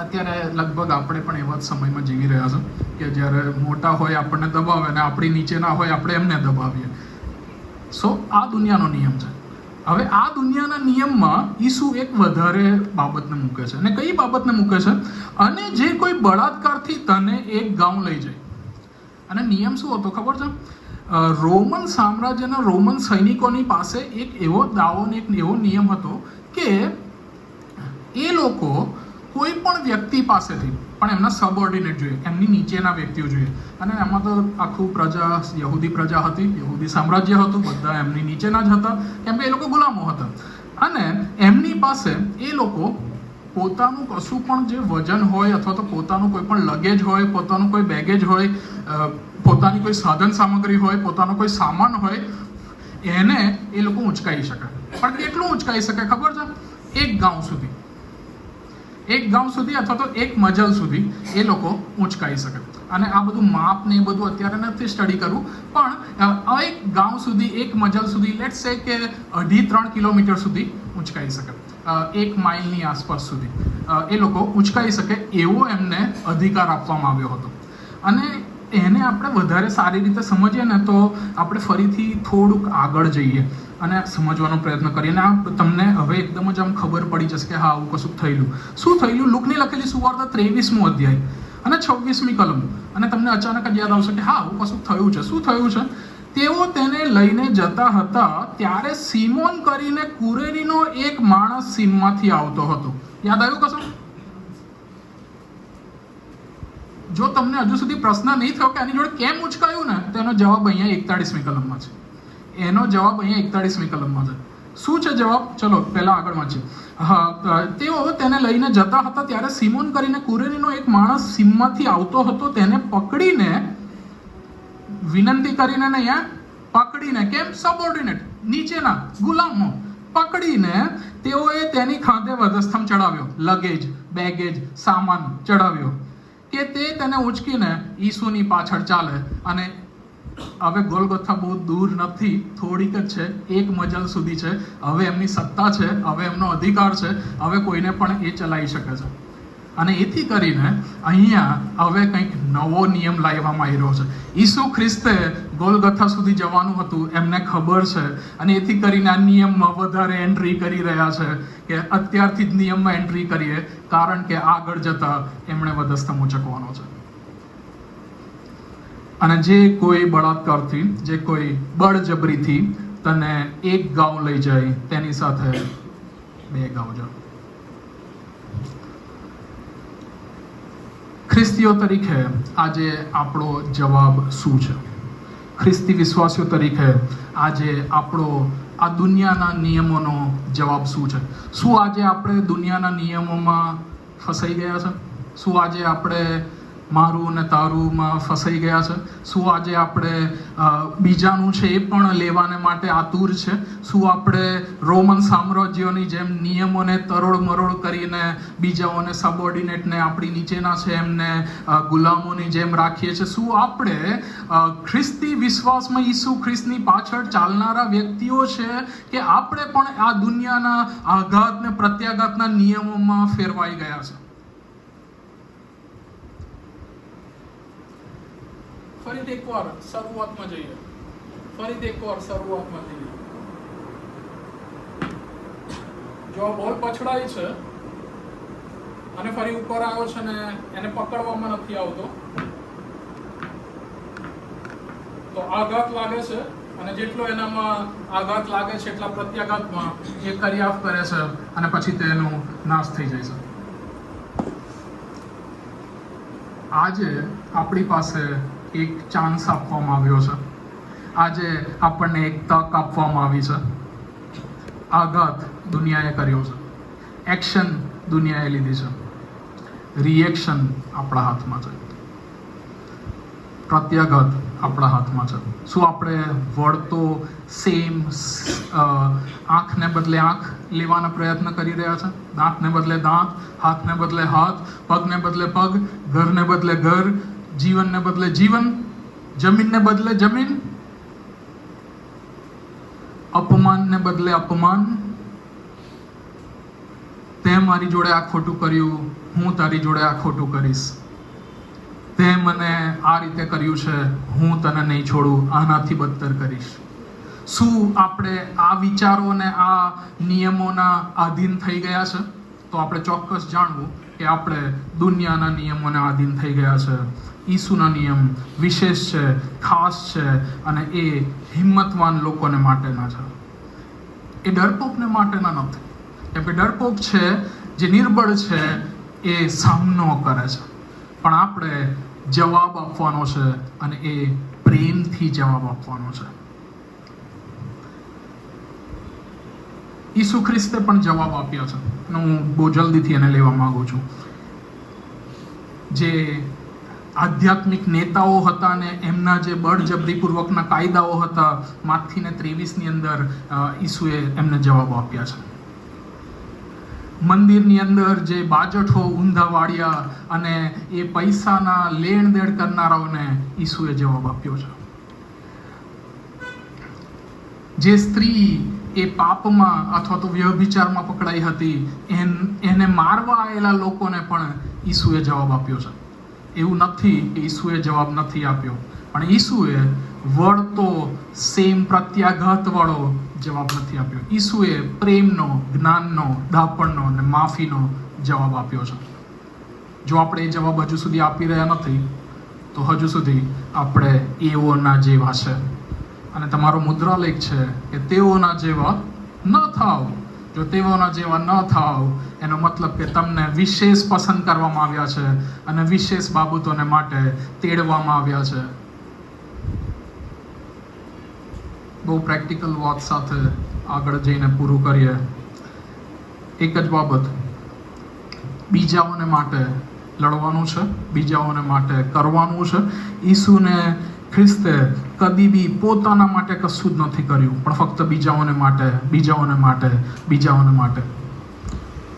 અત્યારે લગભગ આપણે પણ એવા જ સમયમાં જીવી રહ્યા છે કે જ્યારે મોટા હોય આપણને દબાવે અને આપણી નીચે ના હોય આપણે એમને દબાવીએ. સો આ દુનિયાનો નિયમ છે. હવે આ દુનિયાના નિયમમાં ઈસુ એક વધારે બાબતને મૂકે છે. અને કઈ બાબતને મૂકે છે? અને જે કોઈ બળાત્કારથી તને એક ગામ લઈ જાય. અને નિયમ શું હતો ખબર છે? રોમન સામ્રાજ્યના રોમન સૈનિકોની પાસે એક એવો દાવો ને એક એવો નિયમ હતો કે એ લોકો કોઈ પણ વ્યક્તિ પાસેથી, પણ એમના સબઓર્ડિનેટ જોઈએ, એમની નીચેના વ્યક્તિઓ જોઈએ. અને એમાં તો આખું યહૂદી પ્રજા હતી, યહૂદી સામ્રાજ્ય હતું, બધા એમની નીચેના જ હતા, કેમ કે એ લોકો ગુલામો હતા. અને એમની પાસે એ લોકો પોતાનું કશું પણ જે વજન હોય અથવા તો પોતાનું કોઈ પણ લગેજ હોય, પોતાનું કોઈ બેગેજ હોય, પોતાની કોઈ સાધન સામગ્રી હોય, પોતાનો કોઈ સામાન હોય, એને એ લોકો ઉંચકાઈ શકે. પણ કેટલું ઉંચકાઈ શકે ખબર છે? એક ગામ સુધી અથવા તો એક મજલ સુધી એ લોકો ઉંચકાઈ શકે. અને આ બધું માપ ને એ બધું અત્યારે નથી સ્ટડી કરવું, પણ એક ગામ સુધી, એક મજલ સુધી, લેટ્સ સે કે 2.5-3 કિલોમીટર સુધી ઉંચકાઈ શકે, 1 માઇલની આસપાસ સુધી એ લોકો ઉંચકાઈ શકે, એવો એમને અધિકાર આપવામાં આવ્યો હતો. અને એને આપણે વધારે સારી રીતે સમજીએ ને તો આપણે ફરીથી થોડુંક આગળ જઈએ અને સમજવાનો પ્રયત્ન કરીએ. અને તમને હવે એકદમ જ આમ ખબર પડી જશે કે હા આવું કશું થયેલું. શું થયેલું? લુકની લખેલી સુવાર્તા 23મો અધ્યાય અને 26મી કલમ. અને તમને અચાનક જ યાદ આવશે કે હા આવું કશું થયું છે. શું થયું છે? તેઓ તેને લઈને જતા હતા ત્યારે સિમોન કરીને કુરેનીનો એક માણસ સીમમાંથી આવતો હતો. યાદ આવ્યું કશું? જો તમને હજુ સુધી પ્રશ્ન નહીં થયો કે આની જોડે કેમ ઉચકાયું ને, તો એનો જવાબ અહીંયા 41મી કલમમાં છે. એનો જવાબ અહીંયા 41મી કલમમાં છે. શું છે જવાબ? ચલો પહેલા આગળ વાંચીએ. તેઓ તેને લઈને જતા હતા ત્યારે સિમોન કરીને કુરેનીનો એક માણસ સીમમાંથી આવતો હતો. તેને પકડીને, વિનંતી કરીને ને અહીંયા પકડીને, કેમ? સબઓર્ડિનેટ, નીચેના ગુલામો પકડીને તેઓએ તેની ખાંધે વધસ્તંભ ચડાવ્યો, લગેજ, બેગેજ, સામાન ચડાવ્યો કે તે તેને ઉંચકીને ઈસુની પાછળ ચાલે. અને હવે ગોલગોથા બહુ દૂર નથી, થોડીક જ છે, 1 મજલ સુધી છે. હવે એમની સત્તા છે, હવે એમનો અધિકાર છે, હવે કોઈને પણ એ ચલાવી શકે છે. અને એથી કરીને અહીંયા હવે કંઈક નવો નિયમ લાવવામાં આવી રહ્યો છે. ઈસુ ખ્રિસ્તે ગોલગથા સુધી જવાનું હતું, એમને ખબર છે, અને એથી કરીને આ નિયમમાં વધારે એન્ટ્રી કરી રહ્યા છે કે અત્યારથી જ નિયમમાં એન્ટ્રી કરીએ, કારણ કે આગળ જતા એમણે વધસ્તંભ ઉંચકવાનો છે. અને જે કોઈ બળાત્કારથી, જે કોઈ બળજબરીથી તને એક ગાઉ લઈ જાય, તેની સાથે 2 ગાઉ જાઓ. ખ્રિસ્તીઓ તરીકે આજે આપણો જવાબ શું છે? ખ્રિસ્તી વિશ્વાસીઓ તરીકે આજે આપણો આ દુનિયાના નિયમોનો જવાબ શું છે? શું આજે આપણે દુનિયાના નિયમોમાં ફસાઈ ગયા છે? શું આજે આપણે મારું ને તારુંમાં ફસાઈ ગયા છે? શું આજે આપણે બીજાનું છે એ પણ લેવાને માટે આતુર છે? શું આપણે રોમન સામ્રાજ્યોની જેમ નિયમોને તરોડ મરોડ કરીને બીજાઓને સબઓર્ડિનેટને આપણી નીચેના છે એમને ગુલામોની જેમ રાખીએ છીએ? શું આપણે ખ્રિસ્તી વિશ્વાસમાં ઈસુ ખ્રિસ્તની પાછળ ચાલનારા વ્યક્તિઓ છે કે આપણે પણ આ દુનિયાના આઘાત ને પ્રત્યાઘાતના નિયમોમાં ફેરવાઈ ગયા છે? ફરીથી એકવાર શરૂઆતમાં જઈએ. જો આ બોલ પછડાય છે અને ફરી ઉપર આવ્યો છે ને એને પકડવામાં નથી આવતો તો આઘાત લાગે છે, અને જેટલો એનામાં આઘાત લાગે છે એટલા પ્રત્યાઘાતમાં એ કર્યાફ કરે છે અને પછી તેનો નાશ થઈ જાય છે. આજે આપણી પાસે એક ચાન્સ આપવામાં આવ્યો છે. આજે આપણને એક તક આપવામાં આવી છે. આઘાત દુનિયાએ કર્યો છે, એક્શન દુનિયાએ લીધી છે, રિએક્શન આપણા હાથમાં છે, પ્રત્યાઘાત આપણા હાથમાં છે. શું આપણે વળતો સેમ આંખને બદલે આંખ લેવાનો પ્રયત્ન કરી રહ્યા છે? દાંતને બદલે દાંત, હાથને બદલે હાથ, પગને બદલે પગ, ઘરને બદલે ઘર, જીવનને બદલે જીવન, જમીનને બદલે જમીન, અપમાનને બદલે અપમાન. તે મારી જોડે આ ખોટું કર્યું, હું તારી જોડે આ ખોટું કરીશ. તે મને આ રીતે કર્યું છે, હું તને નહીં છોડું, આનાથી બદતર કરીશ. શું આપણે આ વિચારોને આ નિયમોના આધીન થઈ ગયા છે? તો આપણે ચોક્કસ જાણવું કે આપણે દુનિયાના નિયમોને આધીન થઈ ગયા છે. ઈસુના નિયમ વિશેષ છે, ખાસ છે, અને એ હિંમતવાન લોકોને માટેના છે. એ ડરપોકને માટેના નથી. કેમ કે ડરપોક છે, જે નિર્બળ છે, એ સામનો કરે છે, પણ આપણે જવાબ આપવાનો છે અને એ પ્રેમથી જવાબ આપવાનો છે. ઈસુ ખ્રિસ્તે પણ જવાબ આપ્યો છે. હું બહુ જલ્દીથી એને લેવા માંગુ છું. જે આધ્યાત્મિક નેતાઓ હતા ને એમના જે બળજબરીપૂર્વકના કાયદાઓ હતા, માથીને 23 અંદર ઈસુએ એમને જવાબ આપ્યા છે. મંદિરની અંદર જે બાજઠો ઊંધા વાળ્યા અને એ પૈસાના લેણ દેણ કરનારાઓને ઈસુએ જવાબ આપ્યો છે. જે સ્ત્રી એ પાપમાં અથવા તો વ્યભિચારમાં પકડાઈ હતી, એને મારવા આવેલા લોકોને પણ ઈસુએ જવાબ આપ્યો છે. એવું નથી કે ઈસુએ જવાબ નથી આપ્યો, પણ ઈસુએ વળતો સેમ પ્રત્યાઘાત વાળો જવાબ નથી આપ્યો. ઈસુએ પ્રેમનો, જ્ઞાનનો, દાપણનો અને માફીનો જવાબ આપ્યો છે. જો આપણે એ જવાબ હજુ સુધી આપી રહ્યા નથી તો હજુ સુધી આપણે એઓના જેવા છે. અને તમારો મુદ્રાલેખ છે કે તેઓના જેવા ન થાવ. જો તેઓના જેવા ન થાવ એનો મતલબ કે તમને વિશેષ પસંદ કરવામાં આવ્યા છે અને વિશેષ બાબતોને માટે તેડવામાં આવ્યા છે. બહુ પ્રેક્ટિકલ વાત સાથે આગળ જઈને પૂરું કરીએ. એક જ બાબત, બીજાઓને માટે લડવાનું છે, બીજાઓને માટે કરવાનું છે. ઈસુને ખ્રિસ્તે કદી બી પોતાના માટે કશું જ નથી કર્યું, પણ ફક્ત બીજાઓને માટે, બીજાઓને માટે, બીજાઓને માટે.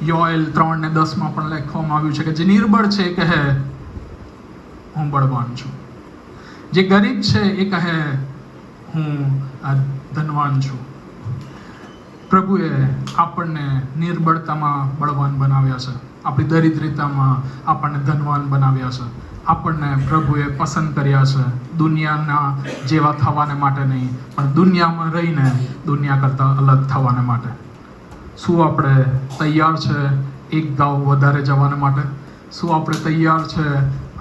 યોએલ 3:10 પણ લખવામાં આવ્યું છે કે જે નિર્બળ છે એ કહે હું બળવાન છું, જે ગરીબ છે એ કહે હું ધનવાન છું. પ્રભુએ આપણને નિર્બળતામાં બળવાન બનાવ્યા છે, આપણી દરિદ્રતામાં આપણને ધનવાન બનાવ્યા છે. આપણને પ્રભુએ પસંદ કર્યા છે દુનિયાના જેવા થવાને માટે નહીં, પણ દુનિયામાં રહીને દુનિયા કરતાં અલગ થવાને માટે. શું આપણે તૈયાર છે એક ગાંવ વધારે જવાને માટે? શું આપણે તૈયાર છે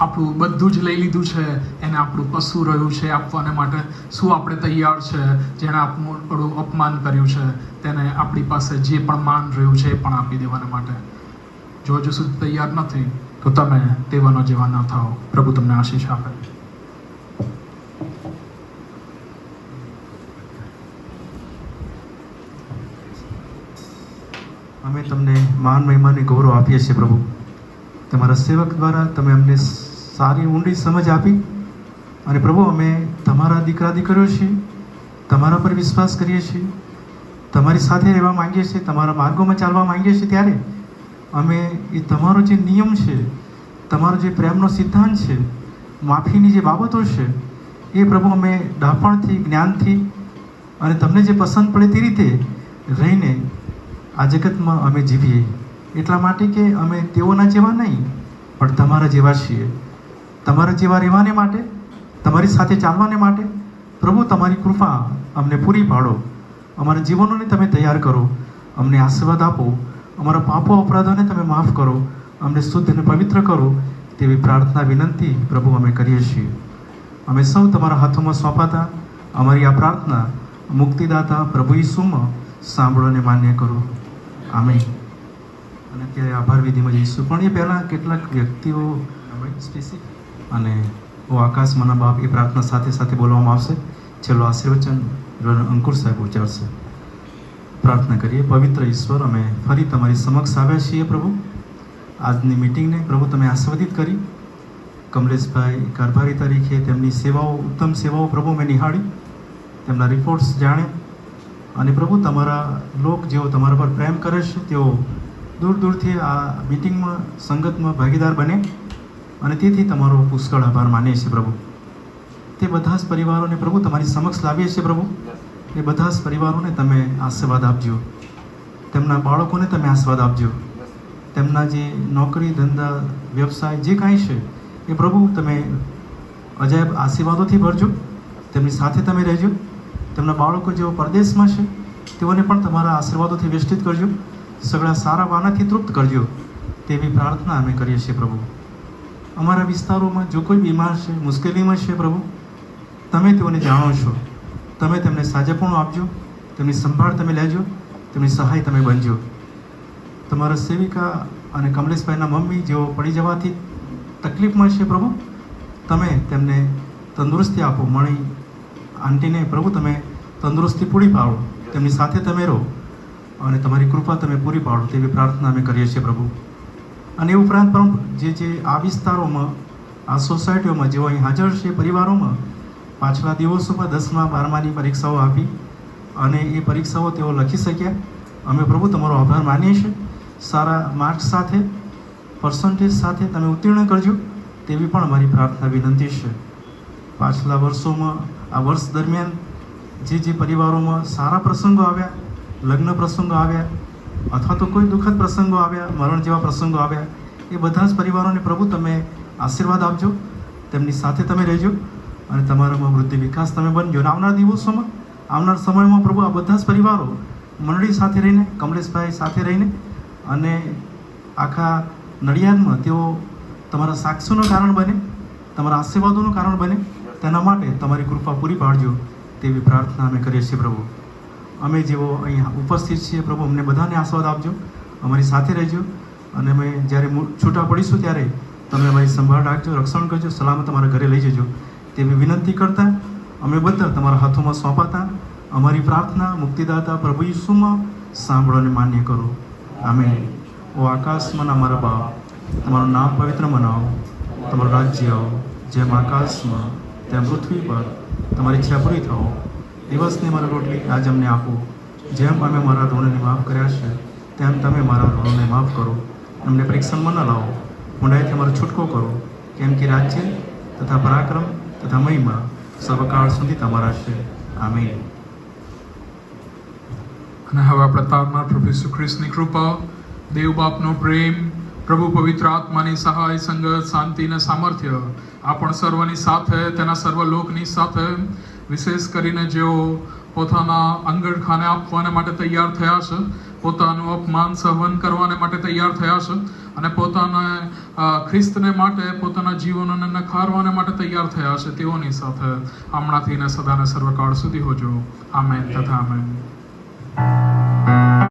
આપણું બધું જ લઈ લીધું છે એને આપણું કશું રહ્યું છે આપવાને માટે? શું આપણે તૈયાર છે જેણે આપણું અપમાન કર્યું છે તેને આપણી પાસે જે પણ માન રહ્યું છે એ પણ આપી દેવાને માટે? જો હજુ સુધી તૈયાર નથી તો તમે તેવાનો જેવા ન થાઓ. પ્રભુ તમને આશીષ આપે. અમે તમને માન મહિમાની ગૌરવ આપીએ છીએ પ્રભુ. તમારા સેવક દ્વારા તમે અમને સારી ઊંડી સમજ આપી અને પ્રભુ અમે તમારા દીકરા દીકરીઓ છીએ, તમારા પર વિશ્વાસ કરીએ છીએ, તમારી સાથે રહેવા માંગીએ છીએ, તમારા માર્ગોમાં ચાલવા માંગીએ છીએ. ત્યારે અમે એ તમારો જે નિયમ છે, તમારો જે પ્રેમનો સિદ્ધાંત છે, માફીની જે બાબતો છે, એ પ્રભુ અમે ડાપણથી, જ્ઞાનથી અને તમને જે પસંદ પડે તે રીતે રહીને આ જગતમાં અમે જીવીએ. એટલા માટે કે અમે તેઓના જેવા નહીં પણ તમારા જેવા છીએ. તમારા જેવા રહેવાને માટે, તમારી સાથે ચાલવાને માટે પ્રભુ તમારી કૃપા અમને પૂરી પાડો. અમારા જીવનોને તમે તૈયાર કરો, અમને આશીર્વાદ આપો, અમારા પાપો અપરાધોને તમે માફ કરો, અમને શુદ્ધ અને પવિત્ર કરો. તેવી પ્રાર્થના વિનંતી પ્રભુ અમે કરીએ છીએ. અમે સૌ તમારા હાથોમાં સોંપાતા અમારી આ પ્રાર્થના મુક્તિદાતા પ્રભુ ઈસુમાં સાંભળો અને માન્ય કરો. આમેન. અને અત્યારે આભાર વિધિમાં જઈશું, પણ એ પહેલાં કેટલાક વ્યક્તિઓ સ્પેસિફિક અને ઓ આકાશમાંના બાપ એ પ્રાર્થના સાથે સાથે બોલવામાં આવશે. છેલ્લો આશીર્વચન અંકુર સાહેબ ઉચ્ચારશે. પ્રાર્થના કરીએ. પવિત્ર ઈશ્વર, અમે ફરી તમારી સમક્ષ આવ્યા છીએ પ્રભુ. આજની મિટિંગને પ્રભુ તમે આસ્વાદિત કરી. કમલેશભાઈ કારભારી તરીકે તેમની સેવાઓ, ઉત્તમ સેવાઓ પ્રભુ મેં નિહાળી, તેમના રિપોર્ટ્સ જાણે અને પ્રભુ તમારા લોક જેઓ તમારા પર પ્રેમ કરે છે તેઓ દૂર દૂરથી આ મિટિંગમાં, સંગતમાં ભાગીદાર બને અને તેથી તમારો પુષ્કળ આભાર માનીએ છીએ પ્રભુ. તે બધા જ પરિવારોને પ્રભુ તમારી સમક્ષ લાવીએ છીએ પ્રભુ. એ બધા જ પરિવારોને તમે આશીર્વાદ આપજો, તેમના બાળકોને તમે આશીર્વાદ આપજો, તેમના જે નોકરી, ધંધા, વ્યવસાય જે કાંઈ છે એ પ્રભુ તમે અજાયબ આશીર્વાદોથી ભરજો. તેમની સાથે તમે રહેજો. તેમના બાળકો જેઓ પરદેશમાં છે તેઓને પણ તમારા આશીર્વાદોથી વેષ્ટિત કરજો. સગળા સારા વાનાથી તૃપ્ત કરજો. તેવી પ્રાર્થના અમે કરીએ છીએ પ્રભુ. અમારા વિસ્તારોમાં જો કોઈ બીમાર છે, મુશ્કેલીમાં છે પ્રભુ, તમે તેઓને જાણો છો. તમે તેમને સાજાપણું આપજો, તેમની સંભાળ તમે લેજો, તેમની સહાય તમે બનજો. તમારા સેવિકા અને કમલેશભાઈના મમ્મી જેઓ પડી જવાથી તકલીફમાં છે પ્રભુ, તમે તેમને તંદુરસ્તી આપો. મણી આંટીને પ્રભુ તમે તંદુરસ્તી પૂરી પાડો, તેમની સાથે તમે રહો અને તમારી કૃપા તમે પૂરી પાડો. તેવી પ્રાર્થના અમે કરીએ છીએ પ્રભુ. અને એ ઉપરાંત પણ જે આ વિસ્તારોમાં, આ સોસાયટીઓમાં જેઓ અહીં હાજર છે, પરિવારોમાં પાછલા દિવસોમાં 10મા 12માની પરીક્ષાઓ આપી અને એ પરીક્ષાઓ તેઓ લખી શક્યા. અમે પ્રભુ તમારો આભાર માનીએ છીએ. સારા માર્ક્સ સાથે, પર્સન્ટેજ સાથે તમે ઉત્તીર્ણ કરજો તેવી પણ અમારી પ્રાર્થના વિનંતી છે. પાછલા વર્ષોમાં, આ વર્ષ દરમિયાન જે પરિવારોમાં સારા પ્રસંગો આવ્યા, લગ્ન પ્રસંગો આવ્યા અથવા તો કોઈ દુઃખદ પ્રસંગો આવ્યા, મરણ જેવા પ્રસંગો આવ્યા, એ બધા જ પરિવારોને પ્રભુ તમે આશીર્વાદ આપજો, તેમની સાથે તમે રહેજો અને તમારામાં વૃદ્ધિ વિકાસ તમે બનજો. અને આવનાર દિવસોમાં, આવનાર સમયમાં પ્રભુ આ બધા જ પરિવારો મંડળી સાથે રહીને, કમલેશભાઈ સાથે રહીને અને આખા નડિયાદમાં તેઓ તમારા સાક્ષીનું કારણ બને, તમારા આશીર્વાદોનું કારણ બને. તેના માટે તમારી કૃપા પૂરી પાડજો તેવી પ્રાર્થના અમે કરીએ છીએ પ્રભુ. અમે જેઓ અહીં ઉપસ્થિત છીએ પ્રભુ, અમને બધાને આશીર્વાદ આપજો, અમારી સાથે રહેજો અને અમે જ્યારે છૂટા પડીશું ત્યારે તમે અમારી સંભાળ રાખજો, રક્ષણ કરજો, સલામત અમારા ઘરે લઈ જજો તેવી વિનંતી કરતા અમે બધા તમારા હાથોમાં સોંપાતા અમારી પ્રાર્થના મુક્તિદાતા પ્રભુ ઈસુમાં સાંભળો અને માન્ય કરો. આમેન. ઓ આકાશમાં અમારા બાપ, તમારું નામ પવિત્ર મનાવો, તમારું રાજ્ય આવો, જેમ આકાશમાં તેમ પૃથ્વી પર તમારી ઈચ્છા પૂરી થાઓ. દિવસની મારી રોટલી આજ અમને આપો, જેમ અમે મારા ઋણોને માફ કર્યા છે તેમ તમે મારા ઋણોને માફ કરો. અમને પરીક્ષણમાં ન લાવો, ઊંડાઈથી અમારો છૂટકો કરો, કેમ કે રાજ્ય તથા પરાક્રમ તથા મહિમા સર્વકાળ સુધી તમારા છે. આમીન. અને હવે આપણે તારનાર પ્રભુ ઈસુ ખ્રિસ્તની કૃપા, દેવ બાપનો પ્રેમ, પ્રભુ પવિત્ર આત્માની સહાય, સંગત, શાંતિ અને સામર્થ્ય આપણ સર્વની સાથે, તેના સર્વ લોકની સાથે, વિશેષ કરીને જેઓ પોતાના અંગડખાને આપવાને માટે તૈયાર થયા છે, પોતાનું અપમાન સહન કરવાને માટે તૈયાર થયા છે અને પોતાના ખ્રિસ્તને માટે પોતાના જીવનોને નખારવાને માટે તૈયાર થયા છે, તેઓની સાથે હમણાંથી ને સદાને સર્વકાળ સુધી હોજો. આમેન તથા આમેન.